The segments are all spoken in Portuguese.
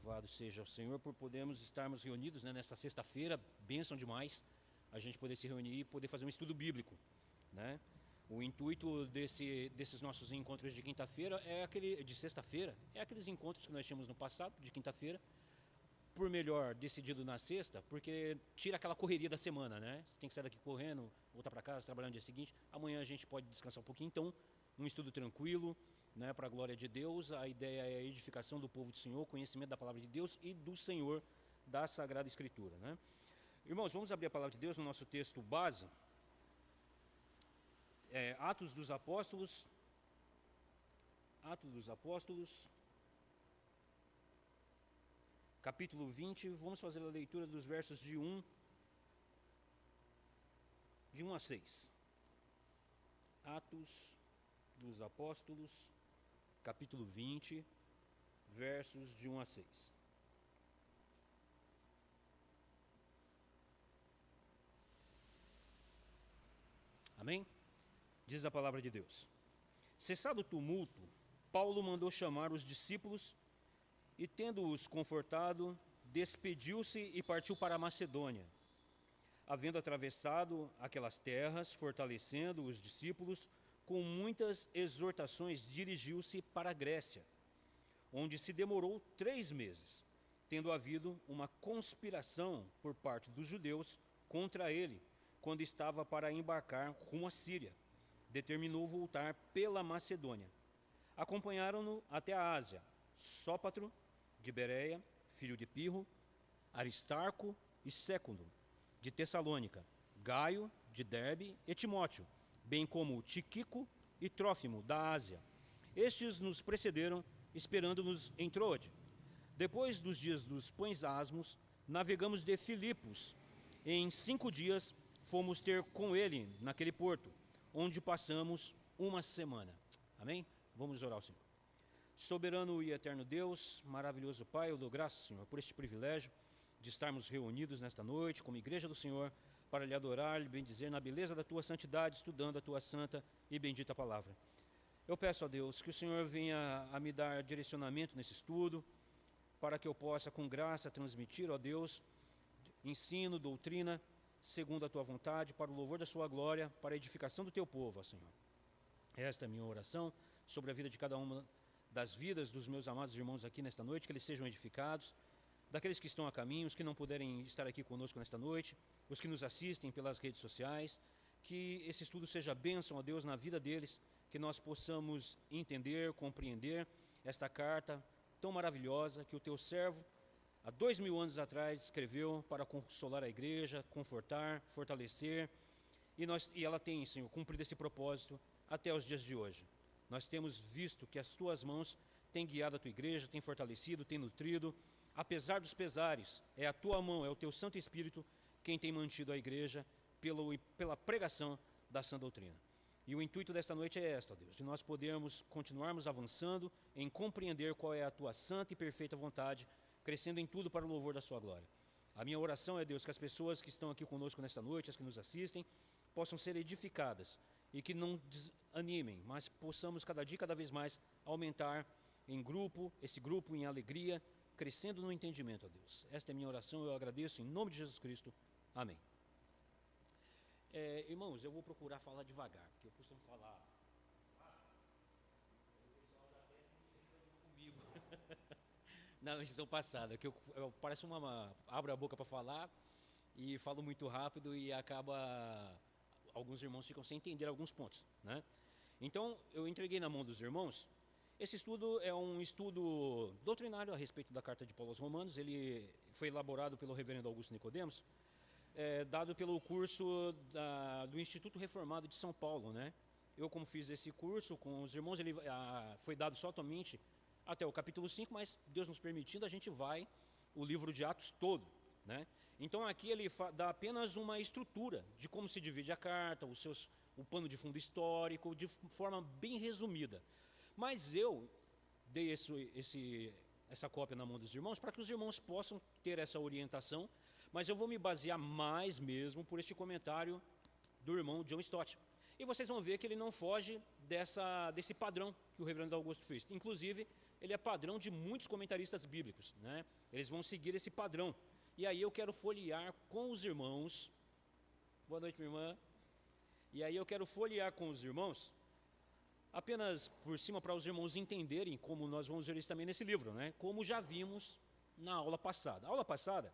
Louvado seja o Senhor por podermos estarmos reunidos, né, nessa sexta-feira. Bênção demais a gente poder se reunir e poder fazer um estudo bíblico, né? O intuito desses nossos encontros de quinta-feira de sexta-feira, é aqueles encontros que nós tínhamos no passado, de quinta-feira, por melhor decidido na sexta, porque tira aquela correria da semana, né? Você tem que sair daqui correndo, voltar para casa, trabalhar no dia seguinte. Amanhã a gente pode descansar um pouquinho, então um estudo tranquilo, né, para a glória de Deus. A ideia é a edificação do povo do Senhor, conhecimento da palavra de Deus e do Senhor, da Sagrada Escritura, né? Irmãos, vamos abrir a palavra de Deus no nosso texto base, Atos dos Apóstolos, capítulo 20, vamos fazer a leitura dos versos de 1 a 6. Atos dos Apóstolos, capítulo 20, versos de 1 a 6. Amém? Diz a palavra de Deus. Cessado o tumulto, Paulo mandou chamar os discípulos e, tendo-os confortado, despediu-se e partiu para a Macedônia. Havendo atravessado aquelas terras, fortalecendo os discípulos, com muitas exortações dirigiu-se para a Grécia, onde se demorou 3 meses, tendo havido uma conspiração por parte dos judeus contra ele, quando estava para embarcar rumo à Síria. Determinou voltar pela Macedônia. Acompanharam-no até a Ásia, Sópatro, de Bereia, filho de Pirro, Aristarco e Sécundo, de Tessalônica, Gaio, de Derbe e Timóteo, bem como Tíquico e Trófimo, da Ásia. Estes nos precederam, esperando-nos em Troade. Depois dos dias dos pães asmos, navegamos de Filipos. Em 5 dias, fomos ter com ele naquele porto, onde passamos uma semana. Amém? Vamos orar ao Senhor. Soberano e eterno Deus, maravilhoso Pai, eu dou graças, Senhor, por este privilégio de estarmos reunidos nesta noite como igreja do Senhor, para lhe adorar, lhe bendizer na beleza da tua santidade, estudando a tua santa e bendita palavra. Eu peço a Deus que o Senhor venha a me dar direcionamento nesse estudo, para que eu possa com graça transmitir, ó Deus, ensino, doutrina, segundo a tua vontade, para o louvor da sua glória, para a edificação do teu povo, ó Senhor. Esta é a minha oração sobre a vida de cada uma das vidas dos meus amados irmãos aqui nesta noite, que eles sejam edificados, daqueles que estão a caminho, os que não puderem estar aqui conosco nesta noite, os que nos assistem pelas redes sociais, que esse estudo seja bênção, ó Deus, na vida deles, que nós possamos entender, compreender esta carta tão maravilhosa que o teu servo, há 2000 anos atrás, escreveu para consolar a igreja, confortar, fortalecer, e ela tem, Senhor, cumprido esse propósito até os dias de hoje. Nós temos visto que as tuas mãos têm guiado a tua igreja, têm fortalecido, têm nutrido, apesar dos pesares, é a tua mão, é o teu Santo Espírito quem tem mantido a igreja pela pregação da sã doutrina. E o intuito desta noite é esta, ó Deus, de nós podermos continuarmos avançando em compreender qual é a tua santa e perfeita vontade, crescendo em tudo para o louvor da sua glória. A minha oração é, Deus, que as pessoas que estão aqui conosco nesta noite, as que nos assistem, possam ser edificadas e que não desanimem, mas possamos cada dia, cada vez mais, aumentar em grupo, esse grupo em alegria, crescendo no entendimento, ó Deus. Esta é a minha oração, eu agradeço em nome de Jesus Cristo. Amém. Irmãos, eu vou procurar falar devagar, porque eu costumo falar... comigo na lição passada, que eu parece abro a boca para falar e falo muito rápido e acaba... alguns irmãos ficam sem entender alguns pontos, né? Então, eu entreguei na mão dos irmãos. Esse estudo é um estudo doutrinário a respeito da carta de Paulo aos Romanos. Ele foi elaborado pelo reverendo Augusto Nicodemos, dado pelo curso do Instituto Reformado de São Paulo, né? Eu, como fiz esse curso com os irmãos, ele foi dado somente até o capítulo 5, mas Deus nos permitindo, a gente vai o livro de Atos todo, né? Então aqui ele dá apenas uma estrutura de como se divide a carta, o pano de fundo histórico, de forma bem resumida. Mas eu dei essa cópia na mão dos irmãos para que os irmãos possam ter essa orientação, mas eu vou me basear mais mesmo por este comentário do irmão John Stott. E vocês vão ver que ele não foge desse padrão que o reverendo Augusto fez. Inclusive, ele é padrão de muitos comentaristas bíblicos, né? Eles vão seguir esse padrão. E aí eu quero folhear com os irmãos. Boa noite, minha irmã. E aí eu quero folhear com os irmãos, apenas por cima, para os irmãos entenderem como nós vamos ver isso também nesse livro, né? Como já vimos na aula passada. A aula passada,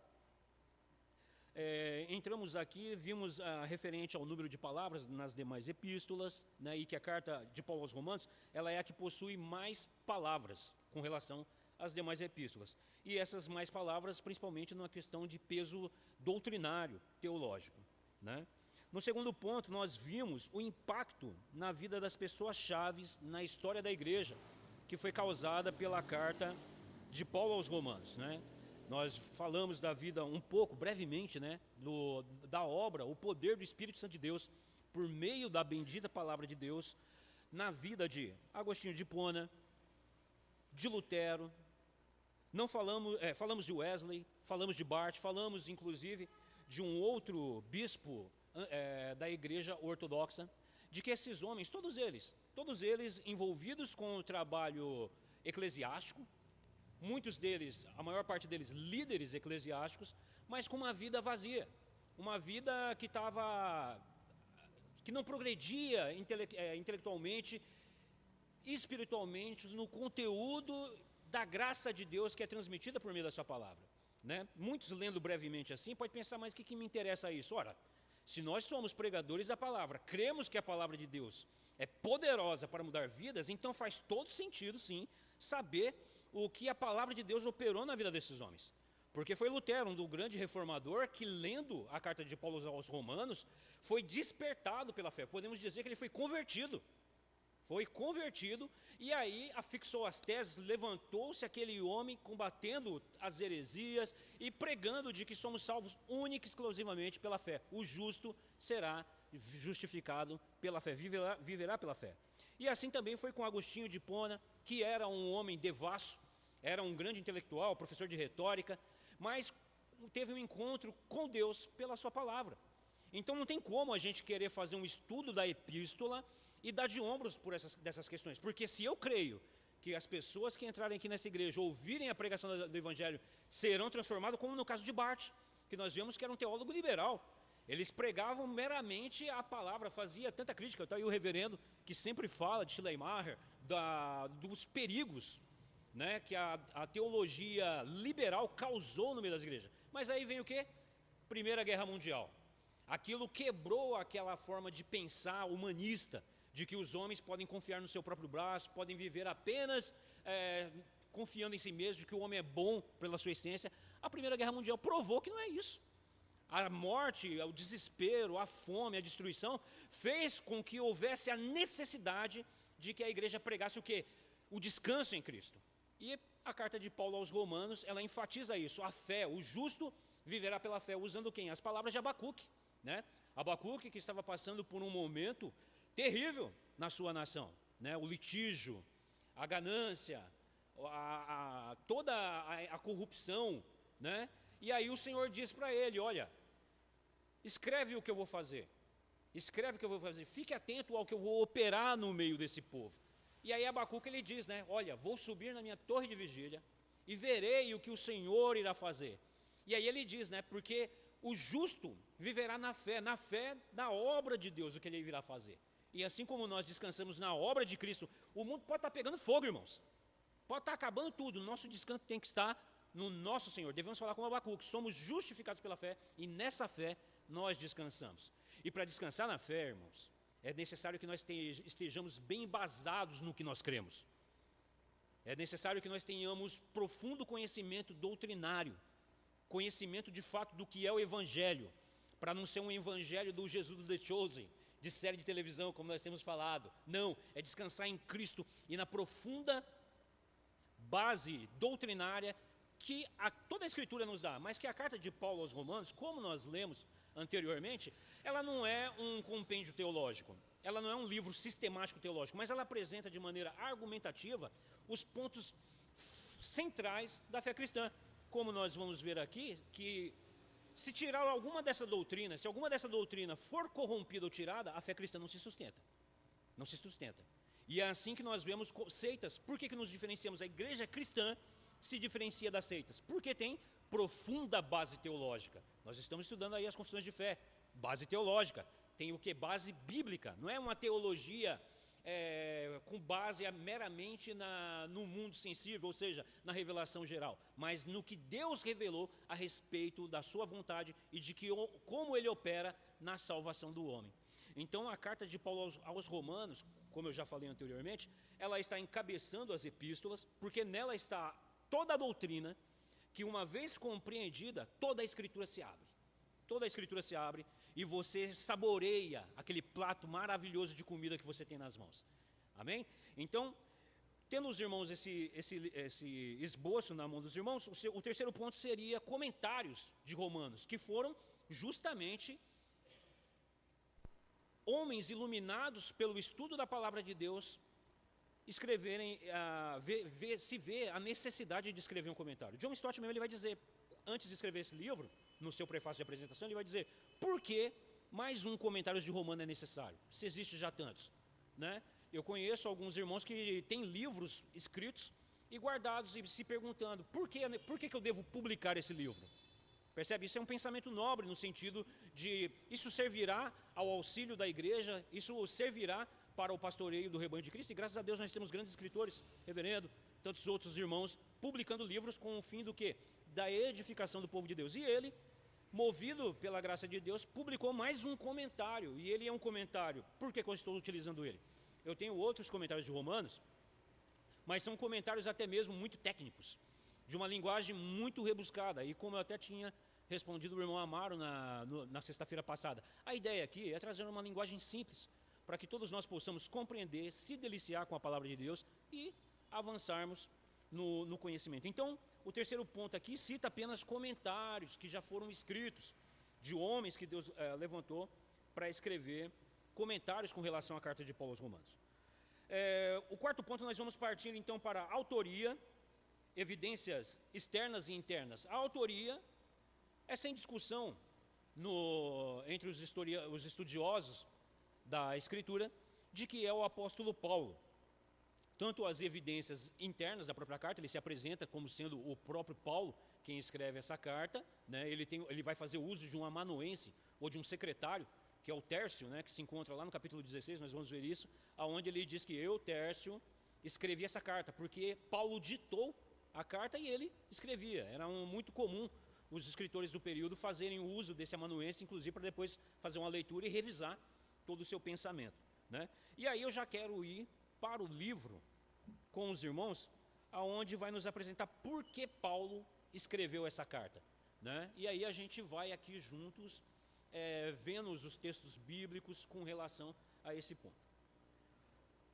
entramos aqui, vimos referente ao número de palavras nas demais epístolas, né? E que a carta de Paulo aos Romanos, ela é a que possui mais palavras com relação às demais epístolas. E essas mais palavras, principalmente numa questão de peso doutrinário, teológico, né? No segundo ponto, nós vimos o impacto na vida das pessoas chaves na história da igreja, que foi causada pela carta de Paulo aos Romanos, né? Nós falamos da vida um pouco, brevemente, né? Da obra, o poder do Espírito Santo de Deus, por meio da bendita palavra de Deus, na vida de Agostinho de Hipona, de Lutero. Não falamos de Wesley, falamos de Barth, falamos inclusive de um outro bispo da igreja ortodoxa, de que esses homens, todos eles envolvidos com o trabalho eclesiástico, muitos deles, a maior parte deles líderes eclesiásticos, mas com uma vida vazia, uma vida que não progredia intelectualmente, espiritualmente, no conteúdo da graça de Deus que é transmitida por meio da sua palavra, né? Muitos lendo brevemente assim, pode pensar, mas o que me interessa isso? Ora, se nós somos pregadores da palavra, cremos que a palavra de Deus é poderosa para mudar vidas, então faz todo sentido, sim, saber o que a palavra de Deus operou na vida desses homens. Porque foi Lutero, um grande reformador, que lendo a carta de Paulo aos Romanos, foi despertado pela fé. Podemos dizer que ele foi convertido. E aí afixou as teses, levantou-se aquele homem combatendo as heresias e pregando de que somos salvos única e exclusivamente pela fé. O justo será justificado pela fé, viverá pela fé. E assim também foi com Agostinho de Hipona, que era um homem devasso, era um grande intelectual, professor de retórica, mas teve um encontro com Deus pela sua palavra. Então não tem como a gente querer fazer um estudo da epístola e dar de ombros por dessas questões, porque se eu creio que as pessoas que entrarem aqui nessa igreja, ouvirem a pregação do Evangelho, serão transformadas, como no caso de Barth, que nós vimos que era um teólogo liberal. Eles pregavam meramente a palavra, fazia tanta crítica. Está aí o reverendo que sempre fala de Schleiermacher, dos perigos, né, que a teologia liberal causou no meio das igrejas. Mas aí vem o quê? Primeira Guerra Mundial. Aquilo quebrou aquela forma de pensar humanista, de que os homens podem confiar no seu próprio braço, podem viver apenas confiando em si mesmo, de que o homem é bom pela sua essência. A Primeira Guerra Mundial provou que não é isso. A morte, o desespero, a fome, a destruição, fez com que houvesse a necessidade de que a igreja pregasse o quê? O descanso em Cristo. E a carta de Paulo aos Romanos, ela enfatiza isso, a fé, o justo viverá pela fé, usando quem? As palavras de Abacuque, né? Abacuque, que estava passando por um momento terrível na sua nação, né? O litígio, a ganância, toda a corrupção, né? E aí o Senhor diz para ele, olha, escreve o que eu vou fazer, fique atento ao que eu vou operar no meio desse povo. E aí Abacuque ele diz, né, olha, vou subir na minha torre de vigília e verei o que o Senhor irá fazer. E aí ele diz, né, porque o justo viverá na fé da obra de Deus, o que ele virá fazer. E assim como nós descansamos na obra de Cristo, o mundo pode estar pegando fogo, irmãos, pode estar acabando tudo, o nosso descanso tem que estar no nosso Senhor. Devemos falar como Abacuque, somos justificados pela fé e nessa fé nós descansamos. E para descansar na fé, irmãos, é necessário que nós estejamos bem embasados no que nós cremos. É necessário que nós tenhamos profundo conhecimento doutrinário, conhecimento de fato do que é o Evangelho, para não ser um Evangelho do Jesus do The Chosen, de série de televisão, como nós temos falado. Não, é descansar em Cristo e na profunda base doutrinária que toda a Escritura nos dá, mas que a carta de Paulo aos Romanos, como nós lemos anteriormente, ela não é um compêndio teológico, ela não é um livro sistemático teológico, mas ela apresenta de maneira argumentativa os pontos centrais da fé cristã. Como nós vamos ver aqui, que se tirar alguma dessa doutrina, se alguma dessa doutrina for corrompida ou tirada, a fé cristã não se sustenta. Não se sustenta. E é assim que nós vemos seitas. Por que nos diferenciamos? A igreja cristã se diferencia das seitas, porque tem profunda base teológica. Nós estamos estudando aí as confissões de fé, base teológica. Tem o que? Base bíblica. Não é uma teologia com base meramente no mundo sensível, ou seja, na revelação geral, mas no que Deus revelou a respeito da sua vontade e de como Ele opera na salvação do homem. Então, a carta de Paulo aos Romanos, como eu já falei anteriormente, ela está encabeçando as epístolas, porque nela está toda a doutrina, que uma vez compreendida, toda a Escritura se abre. Toda a Escritura se abre e você saboreia aquele prato maravilhoso de comida que você tem nas mãos. Amém? Então, tendo os irmãos esse esboço na mão dos irmãos, o terceiro ponto seria comentários de Romanos, que foram justamente homens iluminados pelo estudo da palavra de Deus escreverem, se vê a necessidade de escrever um comentário. John Stott mesmo, ele vai dizer, antes de escrever esse livro, no seu prefácio de apresentação, ele vai dizer, por que mais um comentário de Romano é necessário? Se existe já tantos, né? Eu conheço alguns irmãos que têm livros escritos e guardados e se perguntando, por que eu devo publicar esse livro? Percebe? Isso é um pensamento nobre no sentido de isso servirá ao auxílio da igreja, isso servirá para o pastoreio do rebanho de Cristo, e graças a Deus nós temos grandes escritores, reverendo, tantos outros irmãos, publicando livros com o fim do quê? Da edificação do povo de Deus. E ele, movido pela graça de Deus, publicou mais um comentário, e ele é um comentário. Por que eu estou utilizando ele? Eu tenho outros comentários de Romanos, mas são comentários até mesmo muito técnicos, de uma linguagem muito rebuscada, e como eu até tinha respondido o irmão Amaro na sexta-feira passada, a ideia aqui é trazer uma linguagem simples, para que todos nós possamos compreender, se deliciar com a palavra de Deus e avançarmos no conhecimento. Então, o terceiro ponto aqui cita apenas comentários que já foram escritos, de homens que Deus levantou para escrever comentários com relação à carta de Paulo aos Romanos. O quarto ponto, nós vamos partir então para a autoria, evidências externas e internas. A autoria é sem discussão entre os estudiosos da Escritura, de que é o apóstolo Paulo. Tanto as evidências internas da própria carta, ele se apresenta como sendo o próprio Paulo quem escreve essa carta, né? Ele vai fazer uso de um amanuense ou de um secretário, que é o Tércio, né? Que se encontra lá no capítulo 16, nós vamos ver isso, aonde ele diz que eu, Tércio, escrevi essa carta, porque Paulo ditou a carta e ele escrevia. Era muito comum os escritores do período fazerem uso desse amanuense, inclusive para depois fazer uma leitura e revisar todo o seu pensamento, né? E aí eu já quero ir para o livro com os irmãos, aonde vai nos apresentar por que Paulo escreveu essa carta, né? E aí a gente vai aqui juntos vendo os textos bíblicos com relação a esse ponto.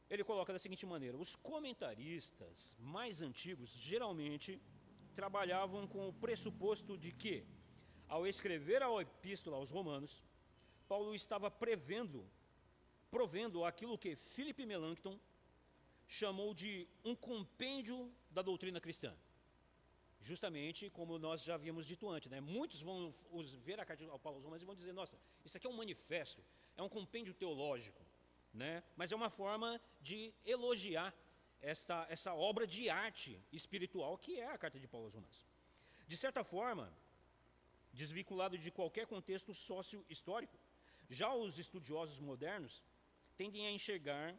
Ele coloca da seguinte maneira: os comentaristas mais antigos geralmente trabalhavam com o pressuposto de que, ao escrever a epístola aos Romanos, Paulo estava provendo aquilo que Philip Melanchthon chamou de um compêndio da doutrina cristã. Justamente como nós já havíamos dito antes, né? Muitos vão ver a carta de Paulo aos Romanos e vão dizer, nossa, isso aqui é um manifesto, é um compêndio teológico, né? Mas é uma forma de elogiar essa obra de arte espiritual que é a carta de Paulo aos Romanos. De certa forma, desvinculado de qualquer contexto sócio-histórico, já os estudiosos modernos tendem a enxergar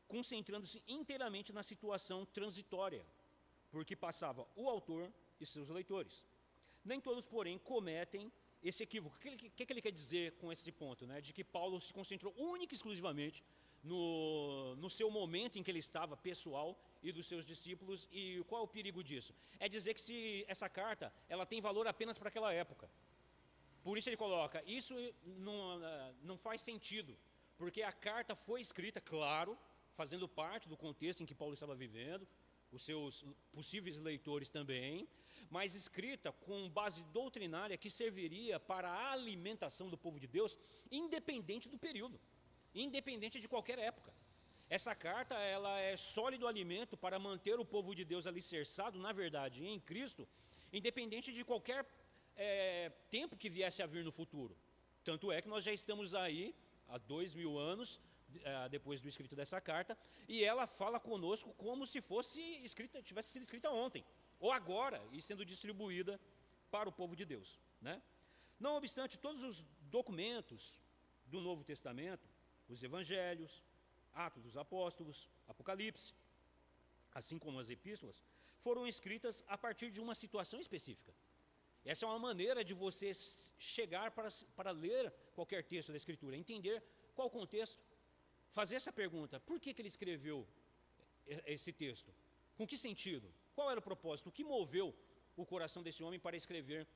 concentrando-se inteiramente na situação transitória, porque passava o autor e seus leitores. Nem todos, porém, cometem esse equívoco. O que ele quer dizer com esse ponto, né? De que Paulo se concentrou única e exclusivamente no seu momento em que ele estava pessoal e dos seus discípulos. E qual é o perigo disso? É dizer que essa carta ela tem valor apenas para aquela época. Por isso ele coloca, isso não faz sentido, porque a carta foi escrita, claro, fazendo parte do contexto em que Paulo estava vivendo, os seus possíveis leitores também, mas escrita com base doutrinária que serviria para a alimentação do povo de Deus, independente do período, independente de qualquer época. Essa carta ela é sólido alimento para manter o povo de Deus alicerçado, na verdade, em Cristo, independente de qualquer tempo que viesse a vir no futuro. Tanto é que nós já estamos aí, há 2000 anos, depois do escrito dessa carta, e ela fala conosco como se tivesse sido escrita ontem, ou agora, e sendo distribuída para o povo de Deus, né? Não obstante, todos os documentos do Novo Testamento, os evangelhos, Atos dos Apóstolos, Apocalipse, assim como as epístolas, foram escritas a partir de uma situação específica. Essa é uma maneira de você chegar para ler qualquer texto da Escritura, entender qual o contexto, fazer essa pergunta: por que ele escreveu esse texto? Com que sentido? Qual era o propósito? O que moveu o coração desse homem para escrever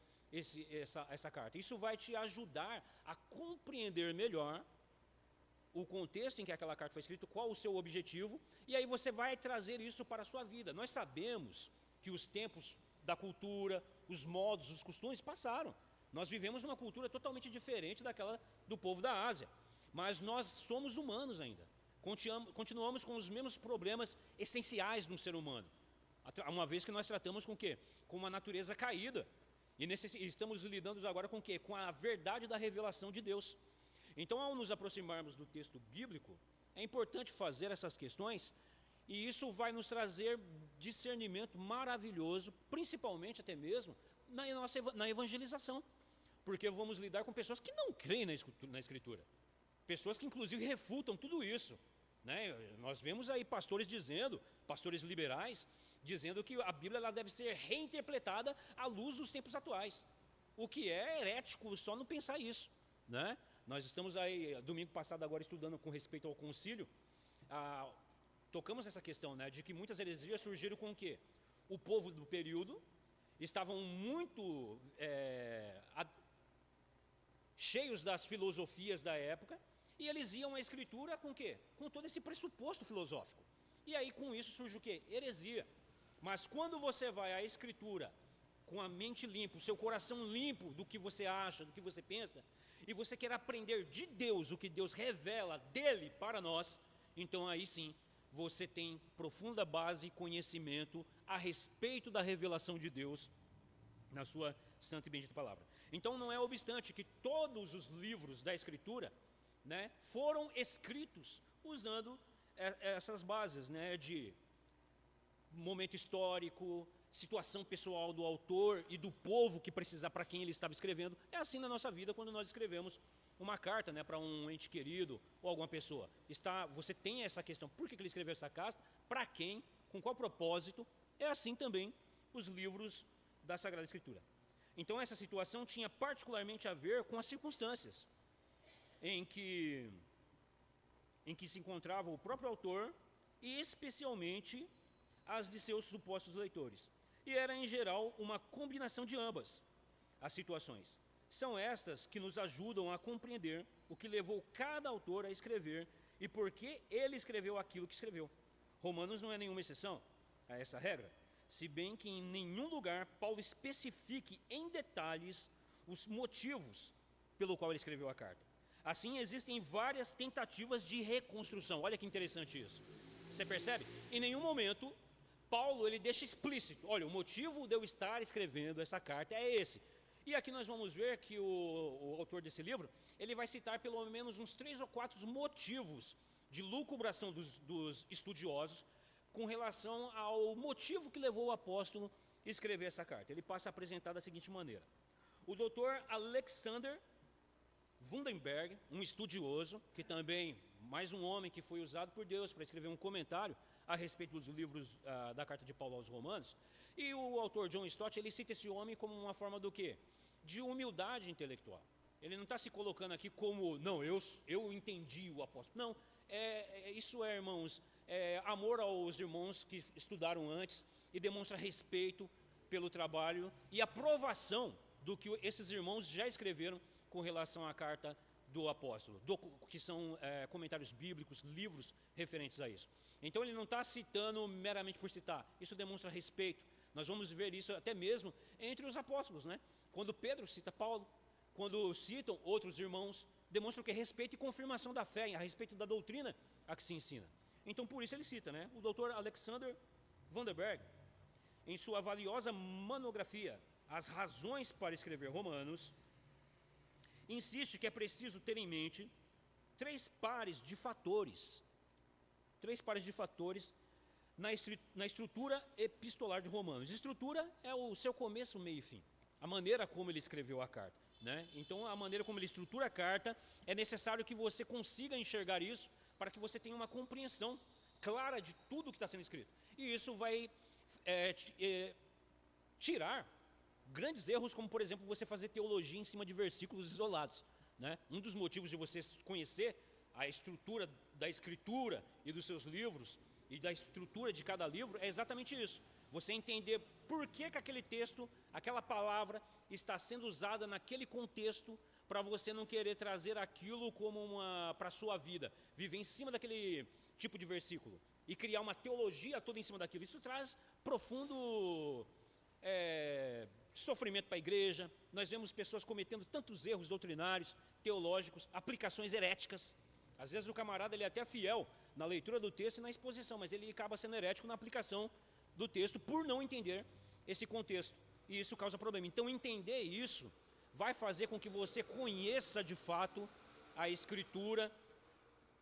essa carta? Isso vai te ajudar a compreender melhor o contexto em que aquela carta foi escrita, qual o seu objetivo, e aí você vai trazer isso para a sua vida. Nós sabemos que os tempos da cultura, os modos, os costumes passaram. Nós vivemos numa cultura totalmente diferente daquela do povo da Ásia, mas nós somos humanos ainda. Continuamos com os mesmos problemas essenciais de um ser humano, uma vez que nós tratamos com o quê? Com uma natureza caída, e estamos lidando agora com o quê? Com a verdade da revelação de Deus. Então, ao nos aproximarmos do texto bíblico, é importante fazer essas questões, e isso vai nos trazer discernimento maravilhoso, principalmente até mesmo na evangelização, porque vamos lidar com pessoas que não creem na Escritura, pessoas que inclusive refutam tudo isso, né? Nós vemos aí pastores liberais, dizendo que a Bíblia ela deve ser reinterpretada à luz dos tempos atuais, o que é herético só não pensar isso, né? Nós estamos aí, domingo passado, agora estudando com respeito ao concílio, tocamos essa questão, né, de que muitas heresias surgiram com o quê? O povo do período estavam muito cheios das filosofias da época, e eles iam à Escritura com o quê? Com todo esse pressuposto filosófico. E aí com isso surge o quê? Heresia. Mas quando você vai à Escritura com a mente limpa, o seu coração limpo do que você acha, do que você pensa, e você quer aprender de Deus o que Deus revela dele para nós, então aí sim você tem profunda base e conhecimento a respeito da revelação de Deus na sua santa e bendita palavra. Então não é obstante que todos os livros da Escritura, né, foram escritos usando essas bases, né, de momento histórico, situação pessoal do autor e do povo que precisar para quem ele estava escrevendo. É assim na nossa vida quando nós escrevemos uma carta, né, para um ente querido ou alguma pessoa. Você tem essa questão: por que ele escreveu essa carta? Para quem? Com qual propósito? É assim também os livros da Sagrada Escritura. Então essa situação tinha particularmente a ver com as circunstâncias em que se encontrava o próprio autor e especialmente as de seus supostos leitores. E era em geral uma combinação de ambas as situações. São estas que nos ajudam a compreender o que levou cada autor a escrever e por que ele escreveu aquilo que escreveu. Romanos não é nenhuma exceção a essa regra, se bem que em nenhum lugar Paulo especifique em detalhes os motivos pelo qual ele escreveu a carta. Assim, existem várias tentativas de reconstrução. Olha que interessante isso. Você percebe? Em nenhum momento Paulo ele deixa explícito: olha, o motivo de eu estar escrevendo essa carta é esse. E aqui nós vamos ver que o autor desse livro, ele vai citar pelo menos uns 3 ou 4 motivos de lucubração dos estudiosos com relação ao motivo que levou o apóstolo a escrever essa carta. Ele passa a apresentar da seguinte maneira: o doutor Alexander Wundenberg, um estudioso, que também, mais um homem que foi usado por Deus para escrever um comentário a respeito dos livros da carta de Paulo aos Romanos, e o autor John Stott, ele cita esse homem como uma forma do quê? De humildade intelectual. Ele não está se colocando aqui como, não, eu entendi o apóstolo. Não, isso é, irmãos, amor aos irmãos que estudaram antes e demonstra respeito pelo trabalho e aprovação do que esses irmãos já escreveram com relação à carta do apóstolo, que são comentários bíblicos, livros referentes a isso. Então ele não está citando meramente por citar, isso demonstra respeito. Nós vamos ver isso até mesmo entre os apóstolos, né? Quando Pedro cita Paulo, quando citam outros irmãos, demonstram que é respeito e confirmação da fé, a respeito da doutrina a que se ensina. Então por isso ele cita, né? O doutor Alexander Wundenberg, em sua valiosa monografia As Razões para Escrever Romanos, insiste que é preciso ter em mente três pares de fatores na estrutura epistolar de Romanos. Estrutura é o seu começo, meio e fim, a maneira como ele escreveu a carta, né? Então, a maneira como ele estrutura a carta, é necessário que você consiga enxergar isso para que você tenha uma compreensão clara de tudo que está sendo escrito. E isso vai tirar grandes erros, como, por exemplo, você fazer teologia em cima de versículos isolados, né? Um dos motivos de você conhecer a estrutura da Escritura e dos seus livros e da estrutura de cada livro é exatamente isso. Você entender por que aquele texto, aquela palavra está sendo usada naquele contexto, para você não querer trazer aquilo como para a sua vida, viver em cima daquele tipo de versículo e criar uma teologia toda em cima daquilo. Isso traz profundo sofrimento para a igreja. Nós vemos pessoas cometendo tantos erros doutrinários, teológicos, aplicações heréticas. Às vezes o camarada ele é até fiel na leitura do texto e na exposição, mas ele acaba sendo herético na aplicação do texto por não entender esse contexto. E isso causa problema. Então, entender isso vai fazer com que você conheça de fato a Escritura,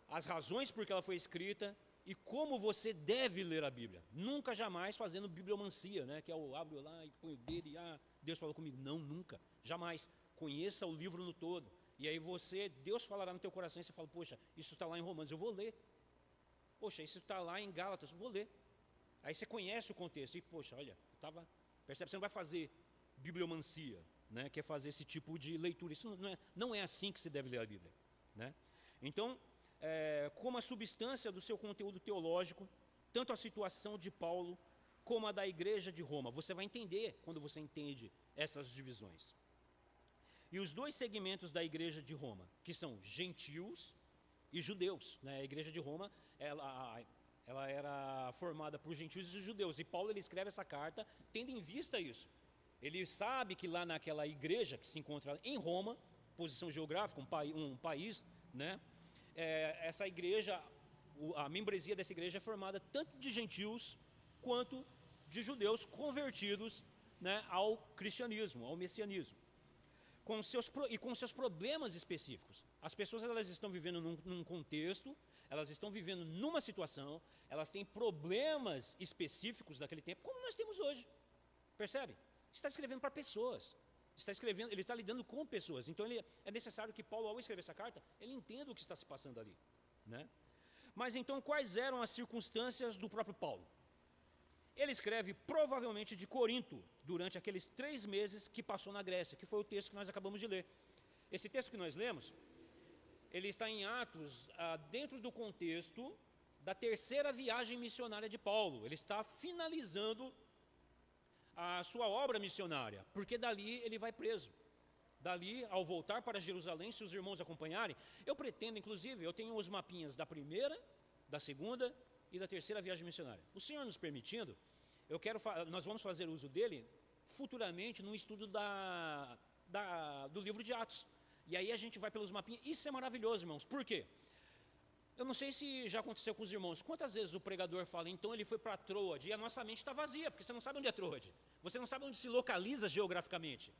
as razões por que ela foi escrita e como você deve ler a Bíblia. Nunca, jamais fazendo bibliomancia, né? Que é o abro lá e põe o dedo e Deus falou comigo. Não, nunca, jamais. Conheça o livro no todo. E aí Deus falará no teu coração e você fala, poxa, isso está lá em Romanos, eu vou ler. Poxa, isso está lá em Gálatas, eu vou ler. Aí você conhece o contexto e, poxa, olha, percebe, você não vai fazer bibliomancia, né? Que é fazer esse tipo de leitura. Isso não é assim que se deve ler a Bíblia, né? Então, como a substância do seu conteúdo teológico, tanto a situação de Paulo como a da igreja de Roma, você vai entender quando você entende essas divisões. E os dois segmentos da igreja de Roma, que são gentios e judeus, né? A igreja de Roma, ela era formada por gentios e judeus, e Paulo ele escreve essa carta tendo em vista isso. Ele sabe que lá naquela igreja que se encontra em Roma, posição geográfica, um país, né? Essa igreja, a membresia dessa igreja é formada tanto de gentios quanto de judeus convertidos, né, ao cristianismo, ao messianismo, com seus problemas específicos. As pessoas elas estão vivendo num contexto, elas estão vivendo numa situação, elas têm problemas específicos daquele tempo, como nós temos hoje. Percebe? Está escrevendo para pessoas. Ele está lidando com pessoas. Então é necessário que Paulo, ao escrever essa carta, ele entenda o que está se passando ali, né? Mas então, quais eram as circunstâncias do próprio Paulo? Ele escreve provavelmente de Corinto, durante aqueles 3 meses que passou na Grécia, que foi o texto que nós acabamos de ler. Esse texto que nós lemos, ele está em Atos, dentro do contexto da 3ª viagem missionária de Paulo. Ele está finalizando a sua obra missionária, porque dali ele vai preso. Dali, ao voltar para Jerusalém, se os irmãos acompanharem, eu pretendo, inclusive, eu tenho os mapinhas da 1ª, da 2ª e da 3ª viagem missionária. O Senhor nos permitindo, nós vamos fazer uso dele futuramente no estudo do livro de Atos. E aí a gente vai pelos mapinhas. Isso é maravilhoso, irmãos. Por quê? Eu não sei se já aconteceu com os irmãos. Quantas vezes o pregador fala, então ele foi para Troade, e a nossa mente está vazia, porque você não sabe onde é Troade. Você não sabe onde se localiza geograficamente,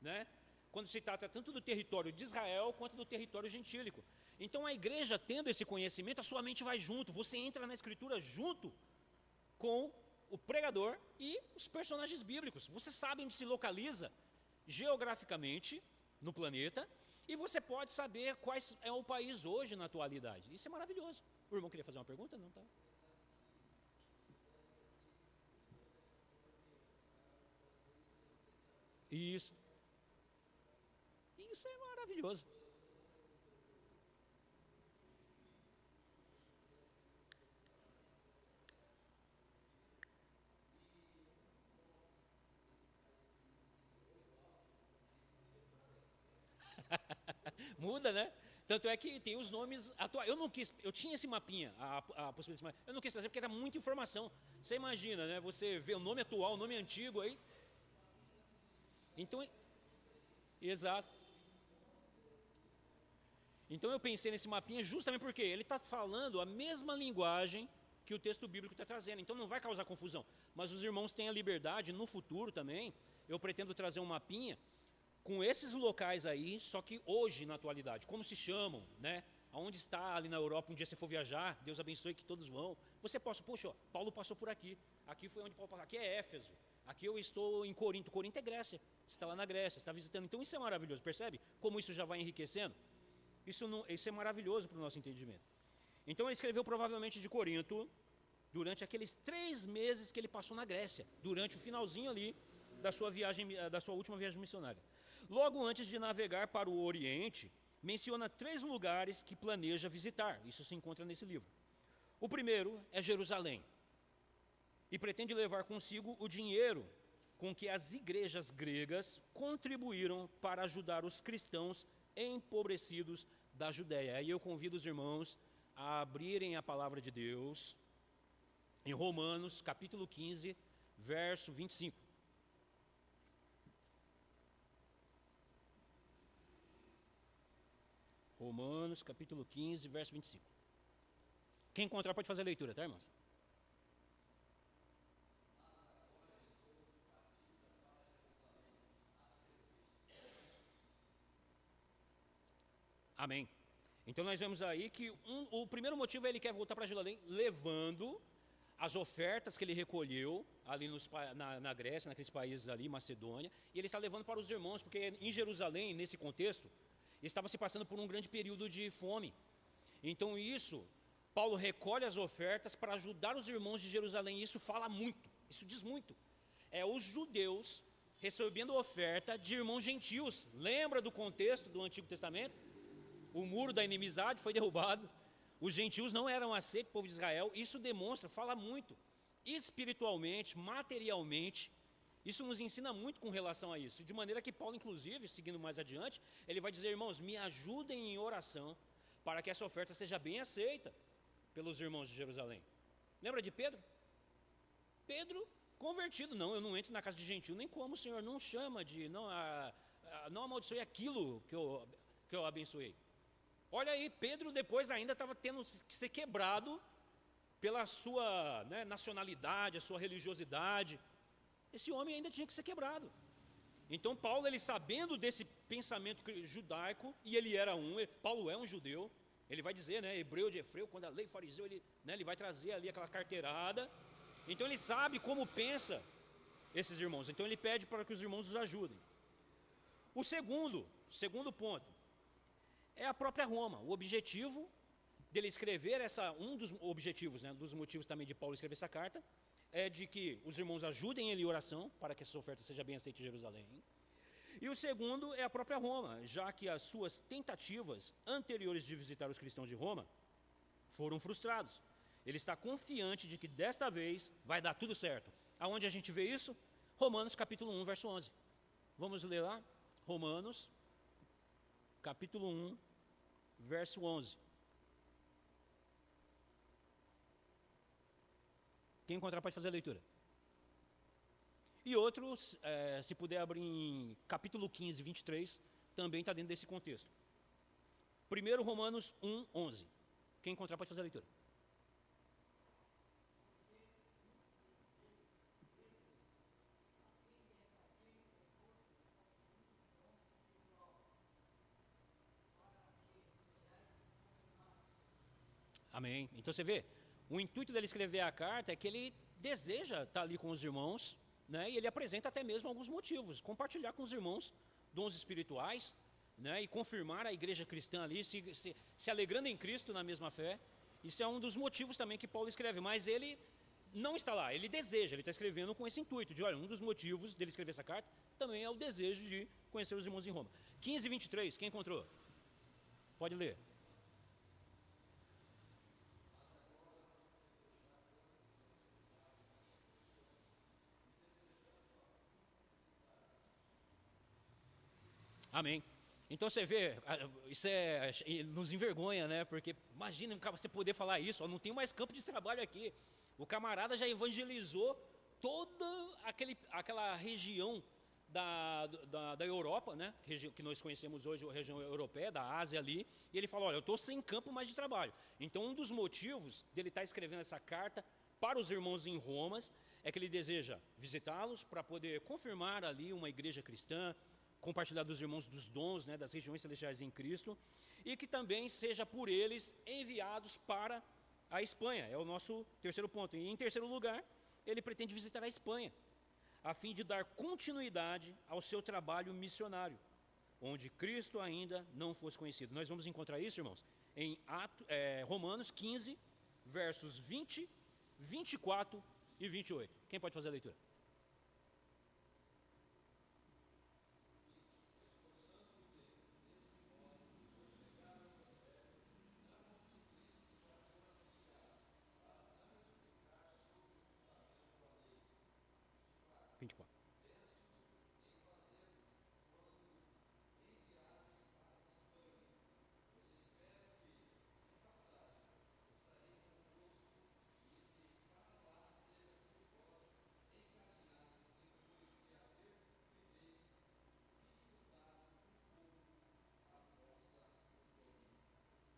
né? Quando se trata tanto do território de Israel, quanto do território gentílico. Então a igreja, tendo esse conhecimento, a sua mente vai junto. Você entra na Escritura junto com o pregador e os personagens bíblicos. Você sabe onde se localiza geograficamente no planeta, e você pode saber qual é o país hoje na atualidade. Isso é maravilhoso. O irmão queria fazer uma pergunta? Não, tá? Isso. Isso é maravilhoso. Muda, né? Tanto é que tem os nomes atuais. Eu tinha esse mapinha, a possibilidade, eu não quis trazer porque era muita informação. Você imagina, né? Você vê o nome atual, o nome antigo aí. Então, exato. Então eu pensei nesse mapinha justamente porque ele está falando a mesma linguagem que o texto bíblico está trazendo. Então não vai causar confusão. Mas os irmãos têm a liberdade, no futuro também, eu pretendo trazer um mapinha com esses locais aí, só que hoje, na atualidade, como se chamam, né? Aonde está ali na Europa, um dia você for viajar, Deus abençoe que todos vão. Você possa, poxa, ó, Paulo passou por aqui. Aqui foi onde Paulo passou. Aqui é Éfeso. Aqui eu estou em Corinto. Corinto é Grécia. Você está lá na Grécia, está visitando. Então isso é maravilhoso. Percebe como isso já vai enriquecendo? Isso é maravilhoso para o nosso entendimento. Então ele escreveu provavelmente de Corinto durante aqueles 3 meses que ele passou na Grécia, durante o finalzinho ali da sua última viagem missionária. Logo antes de navegar para o Oriente, menciona 3 lugares que planeja visitar. Isso se encontra nesse livro. O primeiro é Jerusalém. E pretende levar consigo o dinheiro com que as igrejas gregas contribuíram para ajudar os cristãos empobrecidos da Judéia. Aí eu convido os irmãos a abrirem a palavra de Deus em Romanos, capítulo 15, verso 25. Romanos, capítulo 15, verso 25. Quem encontrar pode fazer a leitura, tá, irmãos? Amém. Então nós vemos aí que o primeiro motivo é ele quer voltar para Jerusalém, levando as ofertas que ele recolheu ali na Grécia, naqueles países ali, Macedônia, e ele está levando para os irmãos, porque em Jerusalém, nesse contexto, estava se passando por um grande período de fome. Então isso, Paulo recolhe as ofertas para ajudar os irmãos de Jerusalém, e isso fala muito, isso diz muito. É os judeus recebendo oferta de irmãos gentios. Lembra do contexto do Antigo Testamento? O muro da inimizade foi derrubado. Os gentios não eram aceitos, o povo de Israel. Isso demonstra, fala muito. Espiritualmente, materialmente, isso nos ensina muito com relação a isso. De maneira que Paulo, inclusive, seguindo mais adiante, ele vai dizer, irmãos, me ajudem em oração para que essa oferta seja bem aceita pelos irmãos de Jerusalém. Lembra de Pedro? Pedro, convertido. Não, eu não entro na casa de gentio, nem como o Senhor não chama de, não amaldiçoe aquilo que eu abençoei. Olha aí, Pedro depois ainda estava tendo que ser quebrado pela sua nacionalidade, a sua religiosidade. Esse homem ainda tinha que ser quebrado. Então Paulo, ele sabendo desse pensamento judaico, e ele era Paulo é um judeu, ele vai dizer, hebreu de Efreu, quando a lei fariseu, ele vai trazer ali aquela carteirada. Então ele sabe como pensa esses irmãos, então ele pede para que os irmãos os ajudem. O segundo ponto, é a própria Roma. O objetivo dele escrever um dos objetivos, dos motivos também de Paulo escrever essa carta, é de que os irmãos ajudem ele em oração, para que essa oferta seja bem aceita em Jerusalém. E o segundo é a própria Roma, já que as suas tentativas anteriores de visitar os cristãos de Roma foram frustrados. Ele está confiante de que desta vez vai dar tudo certo. Aonde a gente vê isso? Romanos capítulo 1, verso 11. Vamos ler lá? Romanos capítulo 1, verso 11. Quem encontrar pode fazer a leitura. E outros, se puder abrir em capítulo 15, 23, também está dentro desse contexto. Primeiro Romanos 1, 11. Quem encontrar pode fazer a leitura. Amém. Então você vê, o intuito dele escrever a carta é que ele deseja estar ali com os irmãos, e ele apresenta até mesmo alguns motivos, compartilhar com os irmãos dons espirituais, e confirmar a igreja cristã ali, se alegrando em Cristo na mesma fé. Isso é um dos motivos também que Paulo escreve, mas ele não está lá, ele deseja, ele está escrevendo com esse intuito, de olha, um dos motivos dele escrever essa carta também é o desejo de conhecer os irmãos em Roma. 15, 23, quem encontrou? Pode ler. Amém. Então você vê, isso nos envergonha, porque imagina você poder falar isso, não tem mais campo de trabalho aqui. O camarada já evangelizou toda aquela região da Europa, que nós conhecemos hoje, a região europeia, da Ásia ali, e ele fala, olha, eu estou sem campo mais de trabalho. Então um dos motivos dele estar escrevendo essa carta para os irmãos em Roma é que ele deseja visitá-los para poder confirmar ali uma igreja cristã, compartilhar dos irmãos dos dons, né, das regiões celestiais em Cristo, e que também seja por eles enviados para a Espanha. É o nosso terceiro ponto. E em terceiro lugar, ele pretende visitar a Espanha, a fim de dar continuidade ao seu trabalho missionário, onde Cristo ainda não fosse conhecido. Nós vamos encontrar isso, irmãos, em Romanos 15, versos 20, 24 e 28. Quem pode fazer a leitura?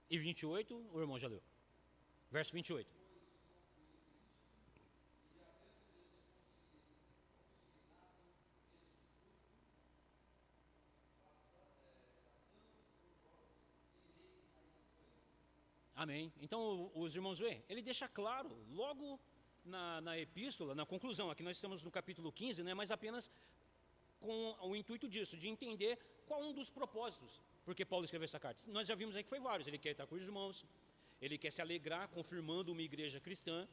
E 28, o irmão já leu. Verso 28. Amém. Então, os irmãos veem, ele deixa claro, logo na epístola, na conclusão, aqui nós estamos no capítulo 15, né, mas apenas com o intuito disso, de entender qual um dos propósitos, porque Paulo escreveu essa carta. Nós já vimos aí que foi vários, ele quer estar com os irmãos, ele quer se alegrar, confirmando uma igreja cristã,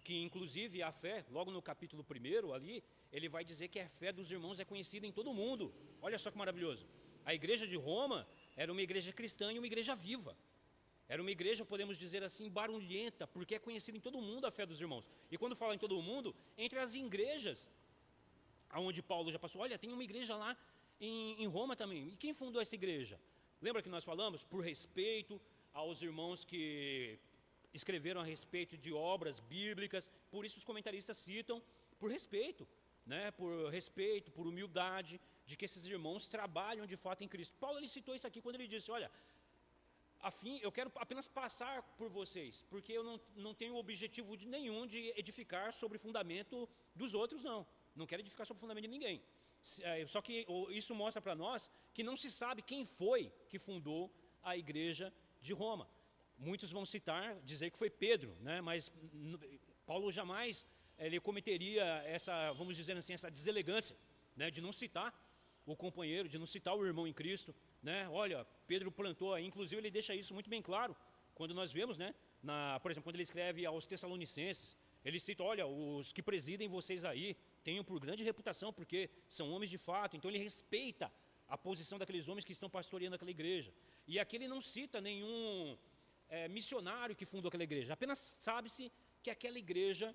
que inclusive a fé, logo no capítulo 1 ali, ele vai dizer que a fé dos irmãos é conhecida em todo o mundo. Olha só que maravilhoso. A igreja de Roma era uma igreja cristã e uma igreja viva. Era uma igreja, podemos dizer assim, barulhenta, porque é conhecida em todo o mundo a fé dos irmãos. E quando fala em todo o mundo, entre as igrejas, aonde Paulo já passou, olha, tem uma igreja lá em Roma também. E quem fundou essa igreja? Lembra que nós falamos? Por respeito aos irmãos que escreveram a respeito de obras bíblicas, por isso os comentaristas citam, por respeito, né? Por respeito, por humildade, de que esses irmãos trabalham de fato em Cristo. Paulo ele citou isso aqui quando ele disse, olha, eu quero apenas passar por vocês, porque eu não tenho objetivo nenhum de edificar sobre o fundamento dos outros, não. Não quero edificar sobre o fundamento de ninguém. Só que isso mostra para nós que não se sabe quem foi que fundou a igreja de Roma. Muitos vão citar, dizer que foi Pedro, né? Mas Paulo jamais ele cometeria essa, vamos dizer assim, essa deselegância, né? De não citar o companheiro, de não citar o irmão em Cristo, né? Olha, Pedro plantou aí, inclusive ele deixa isso muito bem claro, quando nós vemos, né? Por exemplo, quando ele escreve aos Tessalonicenses, ele cita, olha, os que presidem vocês aí, tenham por grande reputação, porque são homens de fato, então ele respeita a posição daqueles homens que estão pastoreando aquela igreja. E aqui ele não cita nenhum missionário que fundou aquela igreja, apenas sabe-se que aquela igreja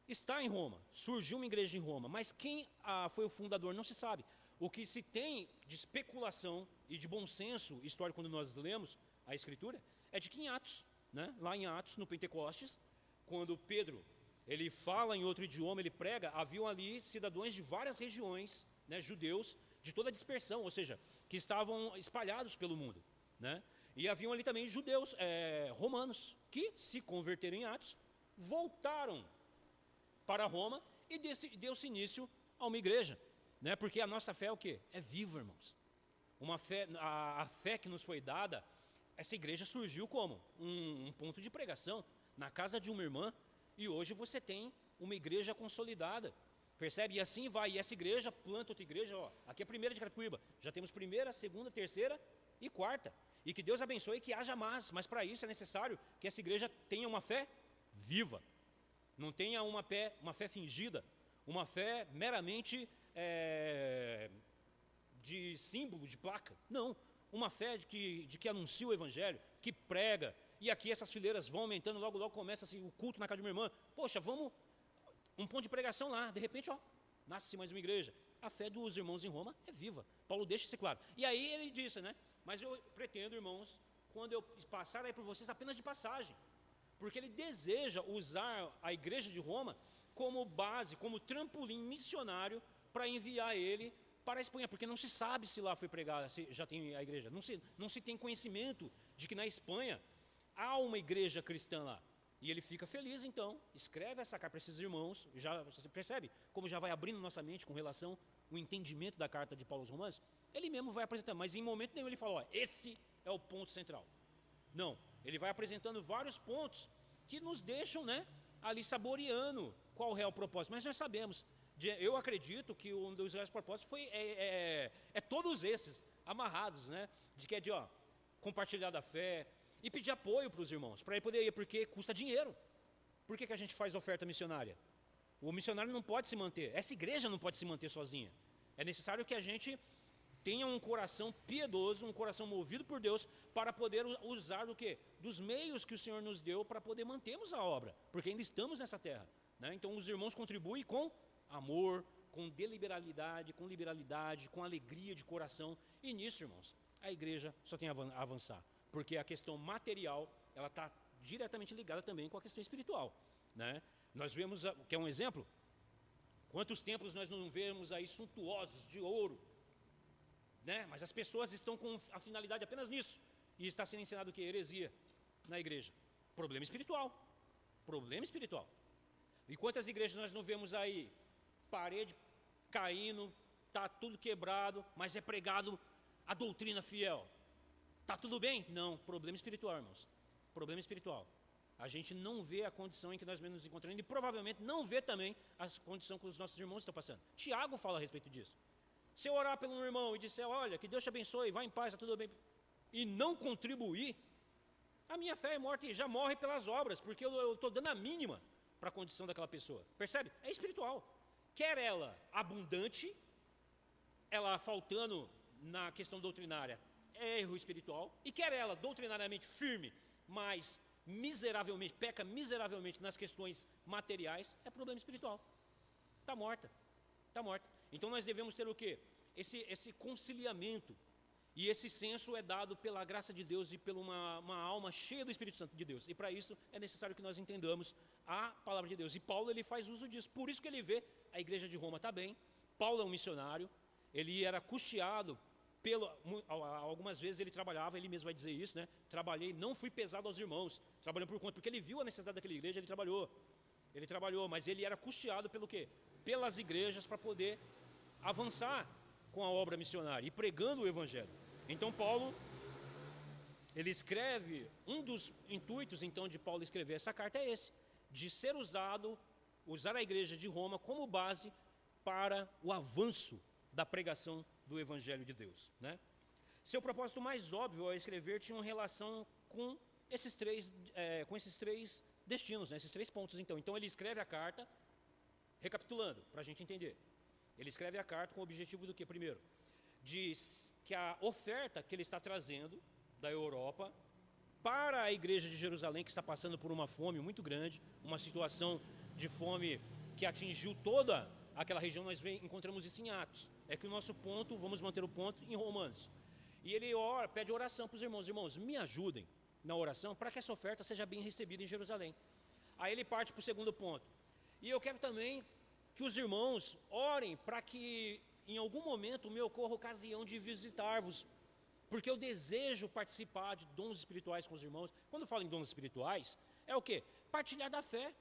está em Roma, surgiu uma igreja em Roma, mas quem foi o fundador não se sabe. O que se tem de especulação e de bom senso histórico quando nós lemos a Escritura, é de que em Atos, né, lá em Atos, no Pentecostes, quando Pedro ele fala em outro idioma, ele prega, haviam ali cidadãos de várias regiões, né, judeus, de toda a dispersão, ou seja, que estavam espalhados pelo mundo, né? E haviam ali também judeus romanos, que se converteram em Atos, voltaram para Roma e deu-se início a uma igreja, né? Porque a nossa fé é o quê? É viva, irmãos. Uma fé, a fé que nos foi dada, essa igreja surgiu como? Um ponto de pregação, na casa de uma irmã, e hoje você tem uma igreja consolidada, percebe? E assim vai, e essa igreja planta outra igreja, ó, aqui é a primeira de Carapicuíba, já temos primeira, segunda, terceira e quarta, e que Deus abençoe que haja mais, mas para isso é necessário que essa igreja tenha uma fé viva, não tenha uma fé fingida, uma fé meramente de símbolo, de placa, não, uma fé de que anuncia o evangelho, que prega. E aqui essas fileiras vão aumentando, logo começa assim, o culto na casa de uma irmã. Poxa, vamos, um ponto de pregação lá, de repente, ó, nasce mais uma igreja. A fé dos irmãos em Roma é viva. Paulo deixa isso claro. E aí ele disse, né, mas eu pretendo, irmãos, quando eu passar aí por vocês, apenas de passagem. Porque ele deseja usar a igreja de Roma como base, como trampolim missionário para enviar ele para a Espanha, porque não se sabe se lá foi pregado, se já tem a igreja. Não se tem conhecimento de que na Espanha há uma igreja cristã lá. E ele fica feliz, então, escreve essa carta para esses irmãos, já, você percebe como já vai abrindo nossa mente com relação o entendimento da carta de Paulo aos Romanos, ele mesmo vai apresentando, mas em momento nenhum ele fala, ó, esse é o ponto central. Não, ele vai apresentando vários pontos que nos deixam, né, ali saboreando qual é o propósito, mas nós sabemos, eu acredito que um dos reais propósitos é todos esses amarrados, né, de que é de, ó, compartilhar da fé e pedir apoio para os irmãos, para ele poder ir, porque custa dinheiro. Por que a gente faz oferta missionária? O missionário não pode se manter, essa igreja não pode se manter sozinha. É necessário que a gente tenha um coração piedoso, um coração movido por Deus, para poder usar do quê? Dos meios que o Senhor nos deu para poder mantermos a obra, porque ainda estamos nessa terra, né? Então os irmãos contribuem com amor, com liberalidade, com alegria de coração, e nisso, irmãos, a igreja só tem a avançar, porque a questão material, ela está diretamente ligada também com a questão espiritual, né? Nós vemos, quer um exemplo? Quantos templos nós não vemos aí suntuosos de ouro, né? Mas as pessoas estão com a finalidade apenas nisso, e está sendo ensinado o que? Heresia na igreja. Problema espiritual. Problema espiritual. E quantas igrejas nós não vemos aí? Parede caindo, está tudo quebrado, mas é pregado a doutrina fiel. Está tudo bem? Não, problema espiritual, irmãos. Problema espiritual. A gente não vê a condição em que nós nos encontramos e provavelmente não vê também a condição que os nossos irmãos estão passando. Tiago fala a respeito disso. Se eu orar pelo irmão e disser, olha, que Deus te abençoe, vai em paz, está tudo bem, e não contribuir, a minha fé é morta e já morre pelas obras, porque eu estou dando a mínima para a condição daquela pessoa. Percebe? É espiritual. Quer ela abundante, ela faltando na questão doutrinária, é erro espiritual, e quer ela doutrinariamente firme, mas miseravelmente, peca miseravelmente nas questões materiais, é problema espiritual. Está morta. Está morta. Então nós devemos ter o quê? Esse conciliamento. E esse senso é dado pela graça de Deus e pela uma alma cheia do Espírito Santo de Deus. E para isso é necessário que nós entendamos a palavra de Deus. E Paulo, ele faz uso disso. Por isso que ele vê a igreja de Roma está bem. Paulo é um missionário. Ele era custeado algumas vezes ele trabalhava, ele mesmo vai dizer isso, né? Trabalhei, não fui pesado aos irmãos, trabalhando por conta, porque ele viu a necessidade daquela igreja, ele trabalhou, mas ele era custeado pelo quê? Pelas igrejas para poder avançar com a obra missionária e pregando o evangelho. Então Paulo, ele escreve, um dos intuitos então de Paulo escrever essa carta é esse, de ser usar a igreja de Roma como base para o avanço da pregação do Evangelho de Deus, né? Seu propósito mais óbvio ao escrever tinha uma relação com esses três destinos, né? Esses 3 pontos. Então ele escreve a carta, recapitulando, para a gente entender. Ele escreve a carta com o objetivo do quê? Primeiro, diz que a oferta que ele está trazendo da Europa para a igreja de Jerusalém, que está passando por uma fome muito grande, uma situação de fome que atingiu toda aquela região, nós encontramos isso em Atos. É que o nosso ponto, vamos manter o ponto em Romanos. E ele pede oração para os irmãos. Irmãos, me ajudem na oração para que essa oferta seja bem recebida em Jerusalém. Aí ele parte para o segundo ponto. E eu quero também que os irmãos orem para que em algum momento me ocorra a ocasião de visitar-vos, porque eu desejo participar de dons espirituais com os irmãos. Quando eu falo em dons espirituais, é o quê? Partilhar da fé.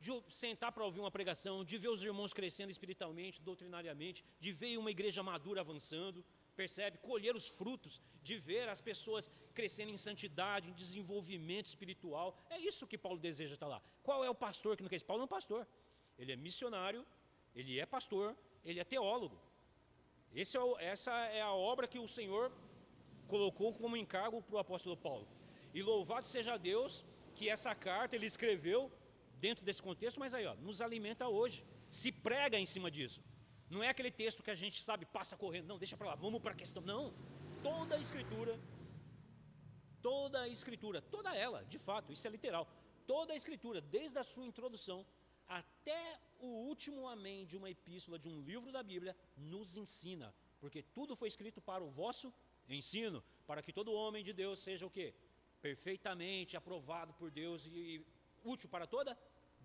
De sentar para ouvir uma pregação, de ver os irmãos crescendo espiritualmente, doutrinariamente, de ver uma igreja madura avançando, percebe? Colher os frutos, de ver as pessoas crescendo em santidade, em desenvolvimento espiritual. É isso que Paulo deseja estar lá. Qual é o pastor que não quer isso? Paulo não é um pastor. Ele é missionário, ele é pastor, ele é teólogo. Essa é a obra que o Senhor colocou como encargo para o apóstolo Paulo. E louvado seja Deus que essa carta ele escreveu dentro desse contexto, mas aí, nos alimenta hoje, se prega em cima disso. Não é aquele texto que a gente sabe, passa correndo, não, deixa para lá, vamos para a questão. Não, toda a escritura, toda ela, de fato, isso é literal, toda a escritura, desde a sua introdução até o último amém de uma epístola, de um livro da Bíblia, nos ensina, porque tudo foi escrito para o vosso ensino, para que todo homem de Deus seja o quê? Perfeitamente aprovado por Deus e útil para toda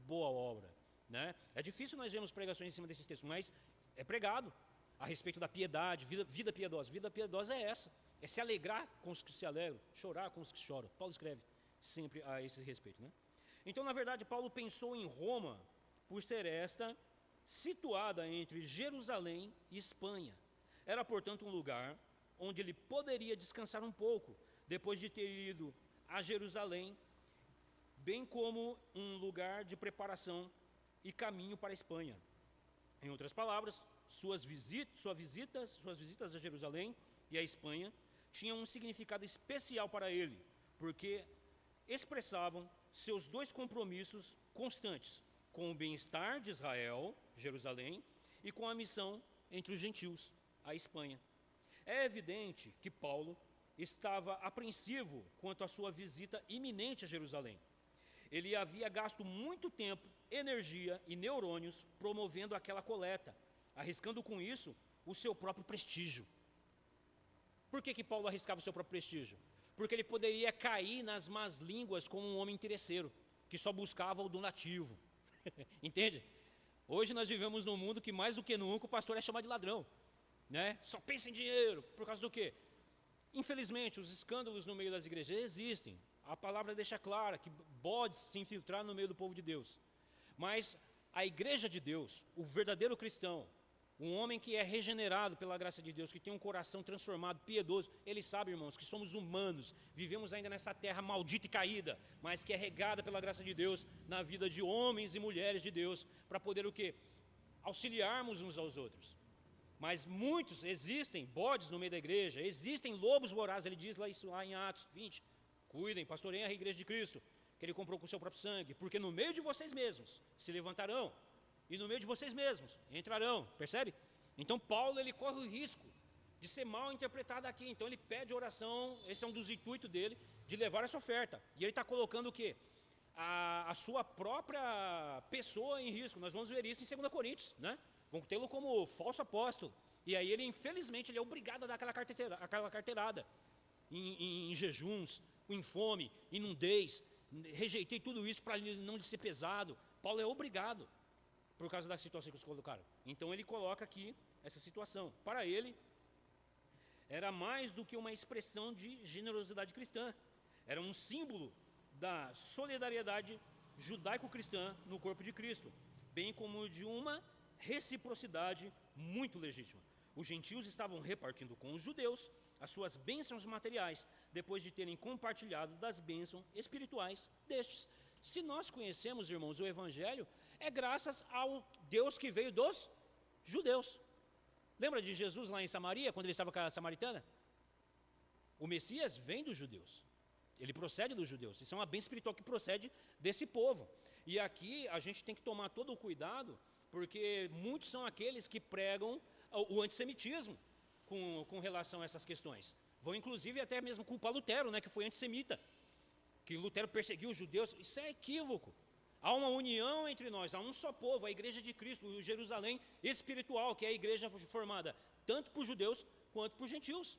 boa obra, né? É difícil nós vermos pregações em cima desses textos, mas é pregado a respeito da piedade, vida piedosa. Vida piedosa é essa, é se alegrar com os que se alegram, chorar com os que choram. Paulo escreve sempre a esse respeito, né? Então, na verdade, Paulo pensou em Roma por ser esta situada entre Jerusalém e Espanha. Era, portanto, um lugar onde ele poderia descansar um pouco, depois de ter ido a Jerusalém, bem como um lugar de preparação e caminho para a Espanha. Em outras palavras, suas visitas a Jerusalém e a Espanha tinham um significado especial para ele, porque expressavam seus dois compromissos constantes, com o bem-estar de Israel, Jerusalém, e com a missão entre os gentios, a Espanha. É evidente que Paulo estava apreensivo quanto à sua visita iminente a Jerusalém. Ele havia gasto muito tempo, energia e neurônios promovendo aquela coleta, arriscando com isso o seu próprio prestígio. Por que Paulo arriscava o seu próprio prestígio? Porque ele poderia cair nas más línguas como um homem interesseiro, que só buscava o donativo. Entende? Hoje nós vivemos num mundo que mais do que nunca o pastor é chamado de ladrão, né? Só pensa em dinheiro, por causa do quê? Infelizmente, os escândalos no meio das igrejas existem. A palavra deixa clara que pode se infiltrar no meio do povo de Deus. Mas a igreja de Deus, o verdadeiro cristão, um homem que é regenerado pela graça de Deus, que tem um coração transformado, piedoso, ele sabe, irmãos, que somos humanos, vivemos ainda nessa terra maldita e caída, mas que é regada pela graça de Deus na vida de homens e mulheres de Deus, para poder o quê? Auxiliarmos uns aos outros. Mas muitos, existem bodes no meio da igreja, existem lobos vorazes, ele diz isso lá em Atos 20, cuidem, pastoreiem a igreja de Cristo, que ele comprou com o seu próprio sangue, porque no meio de vocês mesmos se levantarão, e no meio de vocês mesmos entrarão, percebe? Então Paulo, ele corre o risco de ser mal interpretado aqui, então ele pede oração, esse é um dos intuitos dele, de levar essa oferta, e ele está colocando o quê? A sua própria pessoa em risco. Nós vamos ver isso em 2 Coríntios, né? Vão tê-lo como falso apóstolo, e aí ele, infelizmente, ele é obrigado a dar aquela carteirada, em jejuns, em fome, em nudez, rejeitei tudo isso para não lhe ser pesado. Paulo é obrigado, por causa da situação que eles colocaram. Então ele coloca aqui essa situação. Para ele, era mais do que uma expressão de generosidade cristã. Era um símbolo da solidariedade judaico-cristã no corpo de Cristo, bem como de uma reciprocidade muito legítima. Os gentios estavam repartindo com os judeus as suas bênçãos materiais, depois de terem compartilhado das bênçãos espirituais destes. Se nós conhecemos, irmãos, o Evangelho, é graças ao Deus que veio dos judeus. Lembra de Jesus lá em Samaria, quando ele estava com a samaritana? O Messias vem dos judeus, ele procede dos judeus, isso é uma bênção espiritual que procede desse povo. E aqui a gente tem que tomar todo o cuidado, porque muitos são aqueles que pregam o antissemitismo com relação a essas questões. Vão inclusive até mesmo culpar Lutero, né, que foi antissemita, que Lutero perseguiu os judeus. Isso é equívoco. Há uma união entre nós, há um só povo, a igreja de Cristo, o Jerusalém espiritual, que é a igreja formada tanto por judeus quanto por gentios.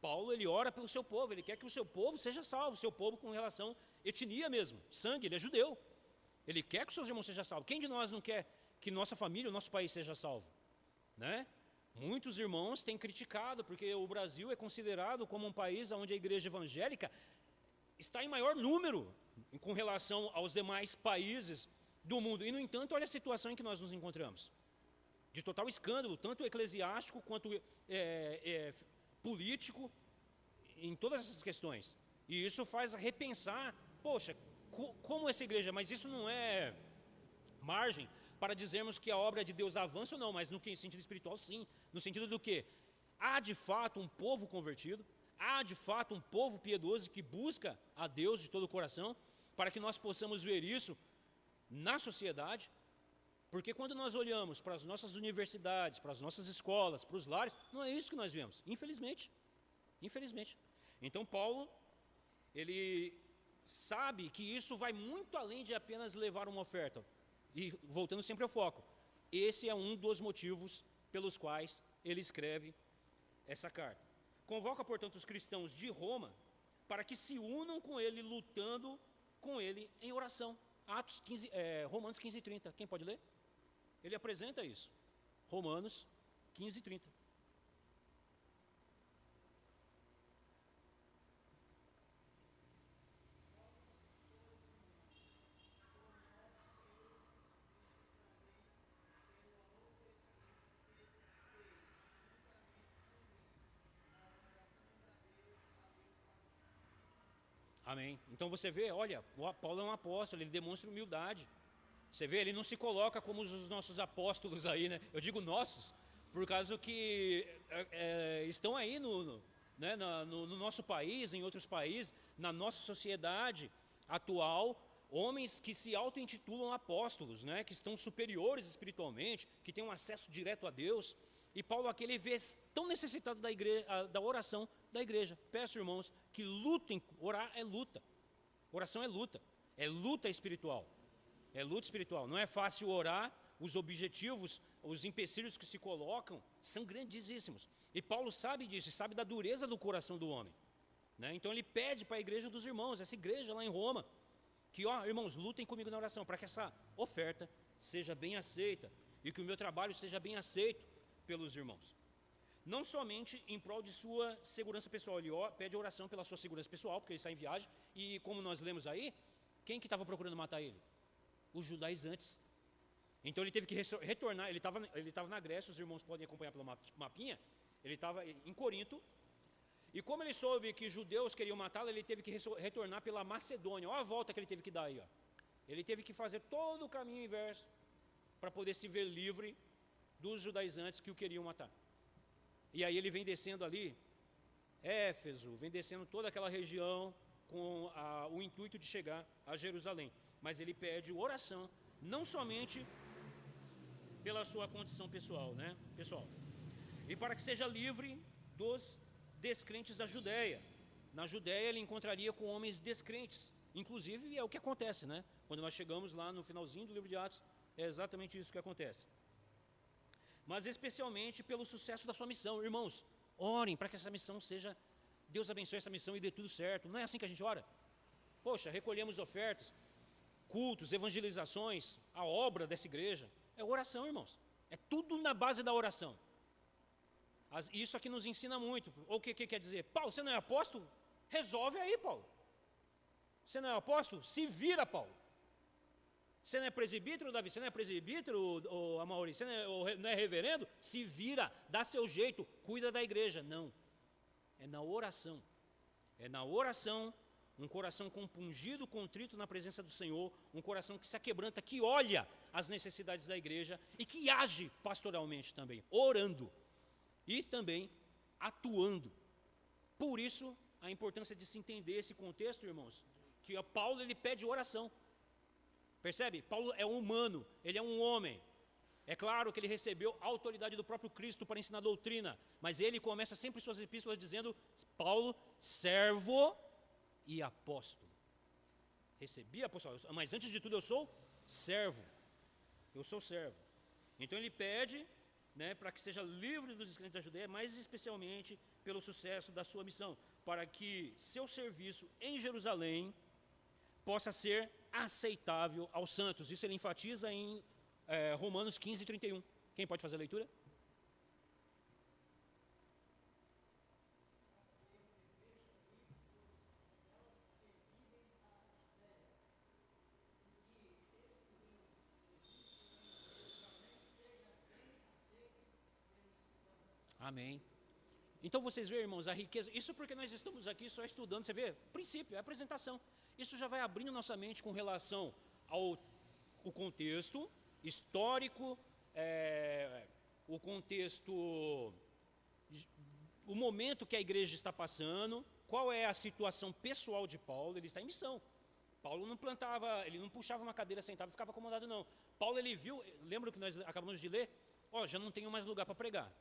Paulo, ele ora pelo seu povo, ele quer que o seu povo seja salvo, o seu povo com relação à etnia mesmo, sangue, ele é judeu. Ele quer que os seus irmãos sejam salvos. Quem de nós não quer que nossa família, o nosso país seja salvo? Né? Muitos irmãos têm criticado, porque o Brasil é considerado como um país onde a igreja evangélica está em maior número com relação aos demais países do mundo. E, no entanto, olha a situação em que nós nos encontramos. De total escândalo, tanto eclesiástico quanto político, em todas essas questões. E isso faz repensar, poxa, como essa igreja, mas isso não é margem para dizermos que a obra de Deus avança ou não, mas no sentido espiritual sim, no sentido do que há de fato um povo convertido, há de fato um povo piedoso que busca a Deus de todo o coração, para que nós possamos ver isso na sociedade, porque quando nós olhamos para as nossas universidades, para as nossas escolas, para os lares, não é isso que nós vemos, infelizmente. Então Paulo, ele sabe que isso vai muito além de apenas levar uma oferta. E voltando sempre ao foco, esse é um dos motivos pelos quais ele escreve essa carta. Convoca, portanto, os cristãos de Roma para que se unam com ele, lutando com ele em oração. Romanos 15:30. Quem pode ler? Ele apresenta isso. Romanos 15:30. Amém. Então você vê, olha, o Paulo é um apóstolo, ele demonstra humildade. Você vê, ele não se coloca como os nossos apóstolos aí, né? Eu digo nossos, por causa que estão aí né, no nosso país, em outros países, na nossa sociedade atual, homens que se auto-intitulam apóstolos, né, que estão superiores espiritualmente, que têm um acesso direto a Deus. E Paulo aqui, ele vê tão necessitado da oração da igreja. Peço, irmãos, que lutem. Orar é luta. Oração é luta espiritual. É luta espiritual. Não é fácil orar, os objetivos, os empecilhos que se colocam são grandíssimos. E Paulo sabe disso, sabe da dureza do coração do homem, né? Então ele pede para a igreja dos irmãos, essa igreja lá em Roma, que, ó, irmãos, lutem comigo na oração, para que essa oferta seja bem aceita e que o meu trabalho seja bem aceito pelos irmãos. Não somente em prol de sua segurança pessoal, ele pede oração pela sua segurança pessoal, porque ele está em viagem, e como nós lemos aí, quem que estava procurando matar ele? Os judaizantes. Então ele teve que retornar, ele estava na Grécia, os irmãos podem acompanhar pelo mapinha, ele estava em Corinto, e como ele soube que judeus queriam matá-lo, ele teve que retornar pela Macedônia. Olha a volta que ele teve que dar aí, ó. Ele teve que fazer todo o caminho inverso para poder se ver livre dos judaizantes que o queriam matar. E aí ele vem descendo ali, Éfeso, vem descendo toda aquela região com o intuito de chegar a Jerusalém. Mas ele pede oração, não somente pela sua condição pessoal, né? E para que seja livre dos descrentes da Judéia. Na Judéia ele encontraria com homens descrentes. Inclusive é o que acontece, né? Quando nós chegamos lá no finalzinho do livro de Atos, é exatamente isso que acontece. Mas especialmente pelo sucesso da sua missão. Irmãos, orem para que essa missão seja, Deus abençoe essa missão e dê tudo certo. Não é assim que a gente ora? Poxa, recolhemos ofertas, cultos, evangelizações, a obra dessa igreja. É oração, irmãos. É tudo na base da oração. Isso aqui nos ensina muito. O que quer dizer? Paulo, você não é apóstolo? Resolve aí, Paulo. Você não é apóstolo? Se vira, Paulo. Você não é presbítero, Davi? Você não é presbítero, Amaury? Você não é reverendo? Se vira, dá seu jeito, cuida da igreja. Não. É na oração. É na oração, um coração compungido, contrito na presença do Senhor, um coração que se aquebranta, que olha as necessidades da igreja e que age pastoralmente também, orando e também atuando. Por isso, a importância de se entender esse contexto, irmãos, que Paulo ele pede oração. Percebe? Paulo é um humano, ele é um homem. É claro que ele recebeu a autoridade do próprio Cristo para ensinar doutrina, mas ele começa sempre suas epístolas dizendo, Paulo, servo e apóstolo. Recebi apóstolo, mas antes de tudo eu sou servo. Eu sou servo. Então ele pede, né, para que seja livre dos descrentes da Judeia, mas especialmente pelo sucesso da sua missão, para que seu serviço em Jerusalém possa ser aceitável aos santos. Isso ele enfatiza em Romanos 15, 31. Quem pode fazer a leitura? Amém. Então vocês veem, irmãos, a riqueza. Isso porque nós estamos aqui só estudando, você vê, princípio, a apresentação. Isso já vai abrindo nossa mente com relação ao contexto histórico, o contexto, o momento que a igreja está passando, qual é a situação pessoal de Paulo. Ele está em missão. Paulo não plantava, ele não puxava uma cadeira, sentava e ficava acomodado, não. Paulo, ele viu, lembra o que nós acabamos de ler? Já não tenho mais lugar para pregar.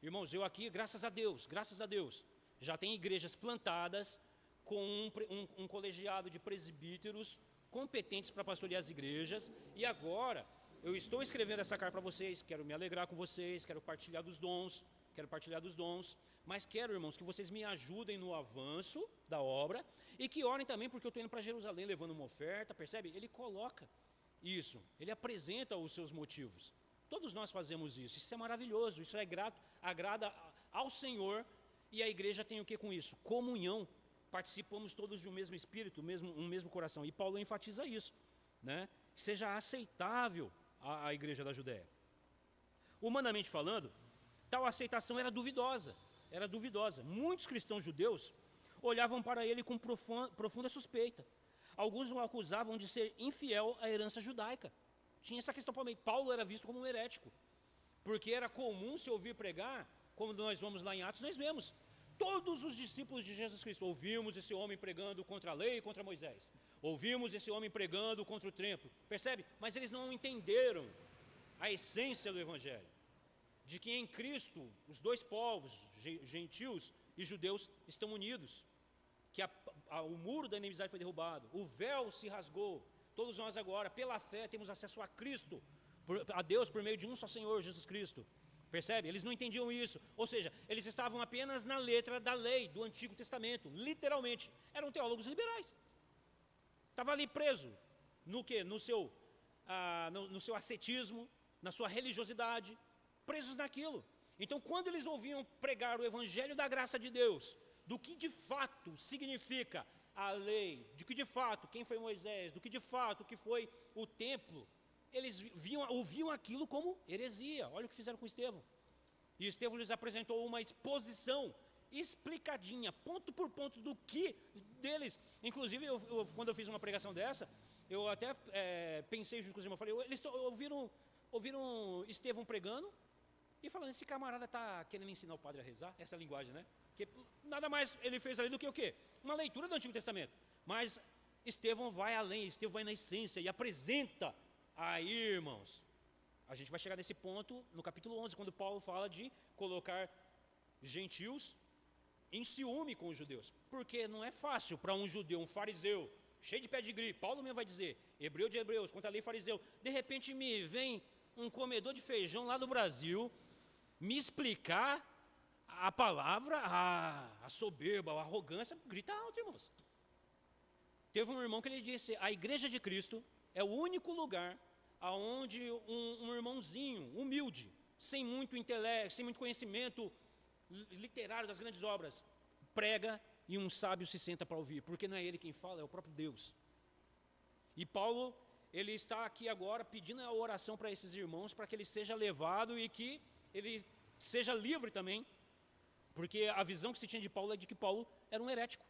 Irmãos, eu aqui, graças a Deus, já tem igrejas plantadas com um colegiado de presbíteros competentes para pastorear as igrejas, e agora eu estou escrevendo essa carta para vocês, quero me alegrar com vocês, quero partilhar dos dons, mas quero, irmãos, que vocês me ajudem no avanço da obra e que orem também, porque eu estou indo para Jerusalém levando uma oferta, percebe? Ele coloca isso, ele apresenta os seus motivos. Todos nós fazemos isso é maravilhoso, isso é grato, agrada ao Senhor, e a igreja tem o que com isso? Comunhão, participamos todos de um mesmo espírito, um mesmo coração, e Paulo enfatiza isso, né? Que seja aceitável à igreja da Judéia. Humanamente falando, tal aceitação era duvidosa. Muitos cristãos judeus olhavam para ele com profunda suspeita. Alguns o acusavam de ser infiel à herança judaica. Tinha essa questão também. Paulo era visto como um herético, porque era comum se ouvir pregar, como nós vamos lá em Atos, nós vemos. Todos os discípulos de Jesus Cristo, ouvimos esse homem pregando contra a lei e contra Moisés. Ouvimos esse homem pregando contra o templo. Percebe? Mas eles não entenderam a essência do Evangelho. De que em Cristo, os dois povos, gentios e judeus, estão unidos. Que o muro da inimizade foi derrubado. O véu se rasgou. Todos nós agora, pela fé, temos acesso a Cristo. A Deus por meio de um só Senhor, Jesus Cristo. Percebe? Eles não entendiam isso. Ou seja, eles estavam apenas na letra da lei do Antigo Testamento. Literalmente. Eram teólogos liberais. Estava ali preso. No quê? No seu ascetismo, na sua religiosidade. Presos naquilo. Então, quando eles ouviam pregar o Evangelho da graça de Deus, do que de fato significa a lei, de que de fato quem foi Moisés, do que de fato que foi o templo, eles ouviam aquilo como heresia. Olha o que fizeram com Estevão. E Estevão lhes apresentou uma exposição explicadinha, ponto por ponto do que deles. Inclusive, quando eu fiz uma pregação dessa, eu até pensei junto com os irmãos, falei, eles ouviram Estevão pregando e falando, esse camarada está querendo ensinar o padre a rezar, essa linguagem, né? Que nada mais ele fez ali do que o quê? Uma leitura do Antigo Testamento. Mas Estevão vai além, Estevão vai na essência e apresenta. Aí, irmãos, a gente vai chegar nesse ponto no capítulo 11, quando Paulo fala de colocar gentios em ciúme com os judeus. Porque não é fácil para um judeu, um fariseu, cheio de pedigree, Paulo mesmo vai dizer, hebreu de hebreus, contra a lei fariseu, de repente me vem um comedor de feijão lá do Brasil, me explicar a palavra, a soberba, a arrogância, grita alto, irmãos. Teve um irmão que ele disse, a igreja de Cristo é o único lugar onde um irmãozinho, humilde, sem muito intelecto, sem muito conhecimento literário das grandes obras, prega e um sábio se senta para ouvir, porque não é ele quem fala, é o próprio Deus. E Paulo, ele está aqui agora pedindo a oração para esses irmãos, para que ele seja levado e que ele seja livre também, porque a visão que se tinha de Paulo é de que Paulo era um herético.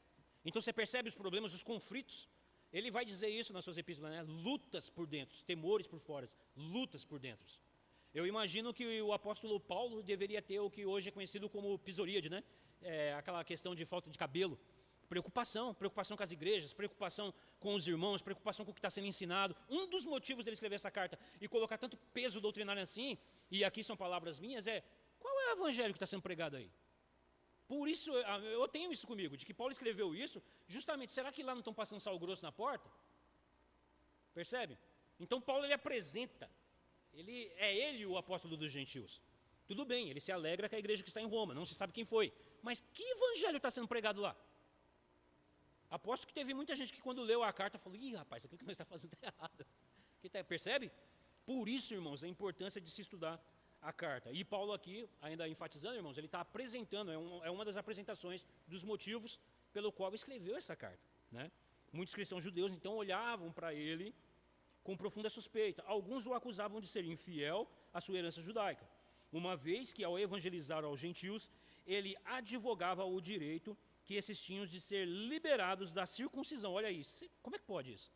Então você percebe os problemas, os conflitos. Ele vai dizer isso nas suas epístolas, né? Lutas por dentro, temores por fora, lutas por dentro. Eu imagino que o apóstolo Paulo deveria ter o que hoje é conhecido como pisoríade, né? Aquela questão de falta de cabelo. Preocupação com as igrejas, preocupação com os irmãos, preocupação com o que está sendo ensinado. Um dos motivos dele escrever essa carta e colocar tanto peso doutrinário assim, e aqui são palavras minhas, qual é o evangelho que está sendo pregado aí? Por isso, eu tenho isso comigo, de que Paulo escreveu isso, justamente, será que lá não estão passando sal grosso na porta? Percebe? Então Paulo, ele apresenta, ele o apóstolo dos gentios. Tudo bem, ele se alegra com a igreja que está em Roma, não se sabe quem foi. Mas que evangelho está sendo pregado lá? Aposto que teve muita gente que quando leu a carta falou, ih rapaz, aquilo que nós estamos fazendo está errado. Percebe? Por isso, irmãos, a importância de se estudar a carta. E Paulo aqui, ainda enfatizando, irmãos, ele está apresentando, é uma das apresentações dos motivos pelo qual escreveu essa carta, né? Muitos cristãos judeus, então, olhavam para ele com profunda suspeita. Alguns o acusavam de ser infiel à sua herança judaica, uma vez que, ao evangelizar aos gentios, ele advogava o direito que esses tinham de ser liberados da circuncisão. Olha isso, como é que pode isso?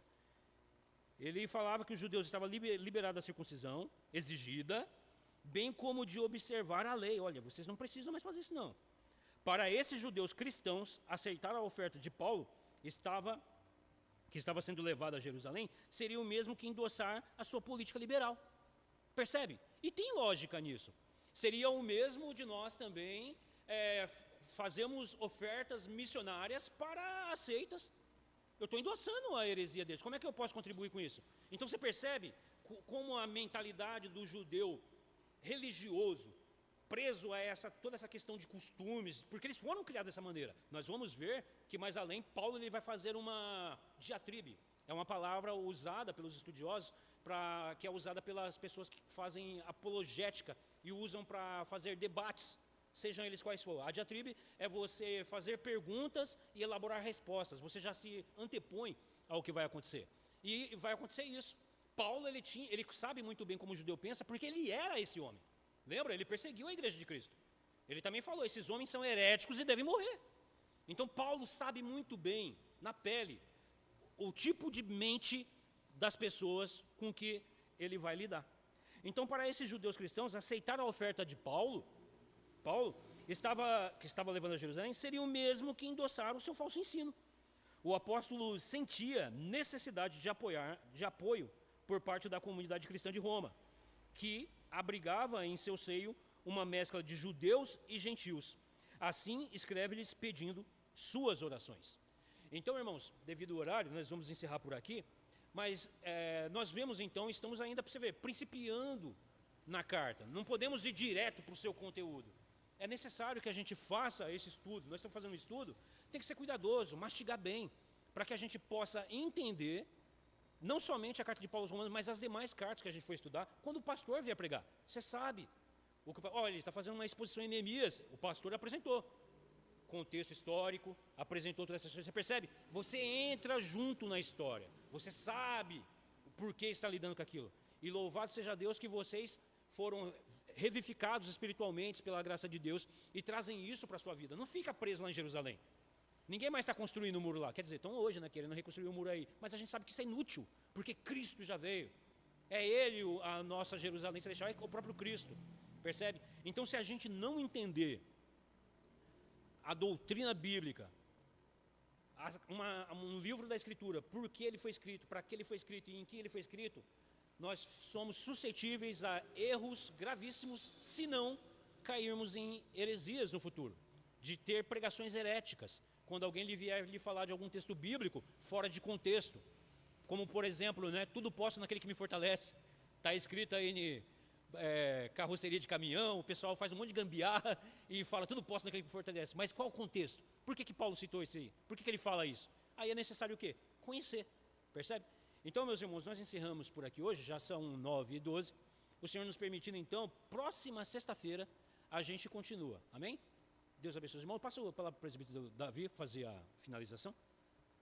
Ele falava que os judeus estavam liberados da circuncisão exigida, bem como de observar a lei. Olha, vocês não precisam mais fazer isso não. Para esses judeus cristãos, aceitar a oferta de Paulo, que estava sendo levado a Jerusalém, seria o mesmo que endossar a sua política liberal. Percebe? E tem lógica nisso. Seria o mesmo de nós também fazermos ofertas missionárias para aceitas. Eu estou endossando a heresia deles. Como é que eu posso contribuir com isso? Então você percebe como a mentalidade do judeu religioso, preso a toda essa questão de costumes, porque eles foram criados dessa maneira. Nós vamos ver que mais além, Paulo ele vai fazer uma diatribe. É uma palavra usada pelos estudiosos, que é usada pelas pessoas que fazem apologética e usam para fazer debates, sejam eles quais forem. A diatribe é você fazer perguntas e elaborar respostas. Você já se antepõe ao que vai acontecer. E vai acontecer isso. Paulo, ele sabe muito bem como o judeu pensa, porque ele era esse homem. Lembra? Ele perseguiu a igreja de Cristo. Ele também falou, esses homens são heréticos e devem morrer. Então Paulo sabe muito bem, na pele, o tipo de mente das pessoas com que ele vai lidar. Então, para esses judeus cristãos, aceitar a oferta de Paulo que estava levando a Jerusalém, seria o mesmo que endossar o seu falso ensino. O apóstolo sentia necessidade de apoio por parte da comunidade cristã de Roma, que abrigava em seu seio uma mescla de judeus e gentios. Assim, escreve-lhes pedindo suas orações. Então, irmãos, devido ao horário, nós vamos encerrar por aqui, mas nós vemos então, estamos ainda, para você ver, principiando na carta. Não podemos ir direto para o seu conteúdo. É necessário que a gente faça esse estudo. Nós estamos fazendo um estudo, tem que ser cuidadoso, mastigar bem, para que a gente possa entender, não somente a carta de Paulo aos Romanos, mas as demais cartas que a gente foi estudar, quando o pastor vier pregar. Você sabe, olha, ele está fazendo uma exposição em Neemias, o pastor apresentou contexto histórico, apresentou todas essas coisas. Você percebe? Você entra junto na história, você sabe o porquê está lidando com aquilo. E louvado seja Deus que vocês foram revivificados espiritualmente pela graça de Deus e trazem isso para a sua vida. Não fica preso lá em Jerusalém. Ninguém mais está construindo um muro lá. Quer dizer, estão hoje, querendo reconstruir o muro aí. Mas a gente sabe que isso é inútil, porque Cristo já veio. É Ele a nossa Jerusalém celestial, é o próprio Cristo. Percebe? Então, se a gente não entender a doutrina bíblica, um livro da Escritura, por que ele foi escrito, para que ele foi escrito e em que ele foi escrito, nós somos suscetíveis a erros gravíssimos, se não cairmos em heresias no futuro, de ter pregações heréticas, quando alguém lhe vier lhe falar de algum texto bíblico fora de contexto, como por exemplo, tudo posso naquele que me fortalece, está escrito aí carroceria de caminhão, o pessoal faz um monte de gambiarra e fala tudo posso naquele que me fortalece, mas qual o contexto? Por que Paulo citou isso aí? Por que ele fala isso? Aí é necessário o quê? Conhecer, percebe? Então, meus irmãos, nós encerramos por aqui hoje, já são 9h12. O Senhor nos permitindo, então, próxima sexta-feira, a gente continua. Amém? Deus abençoe os irmãos. Eu passo a palavra para o presbítero Davi fazer a finalização.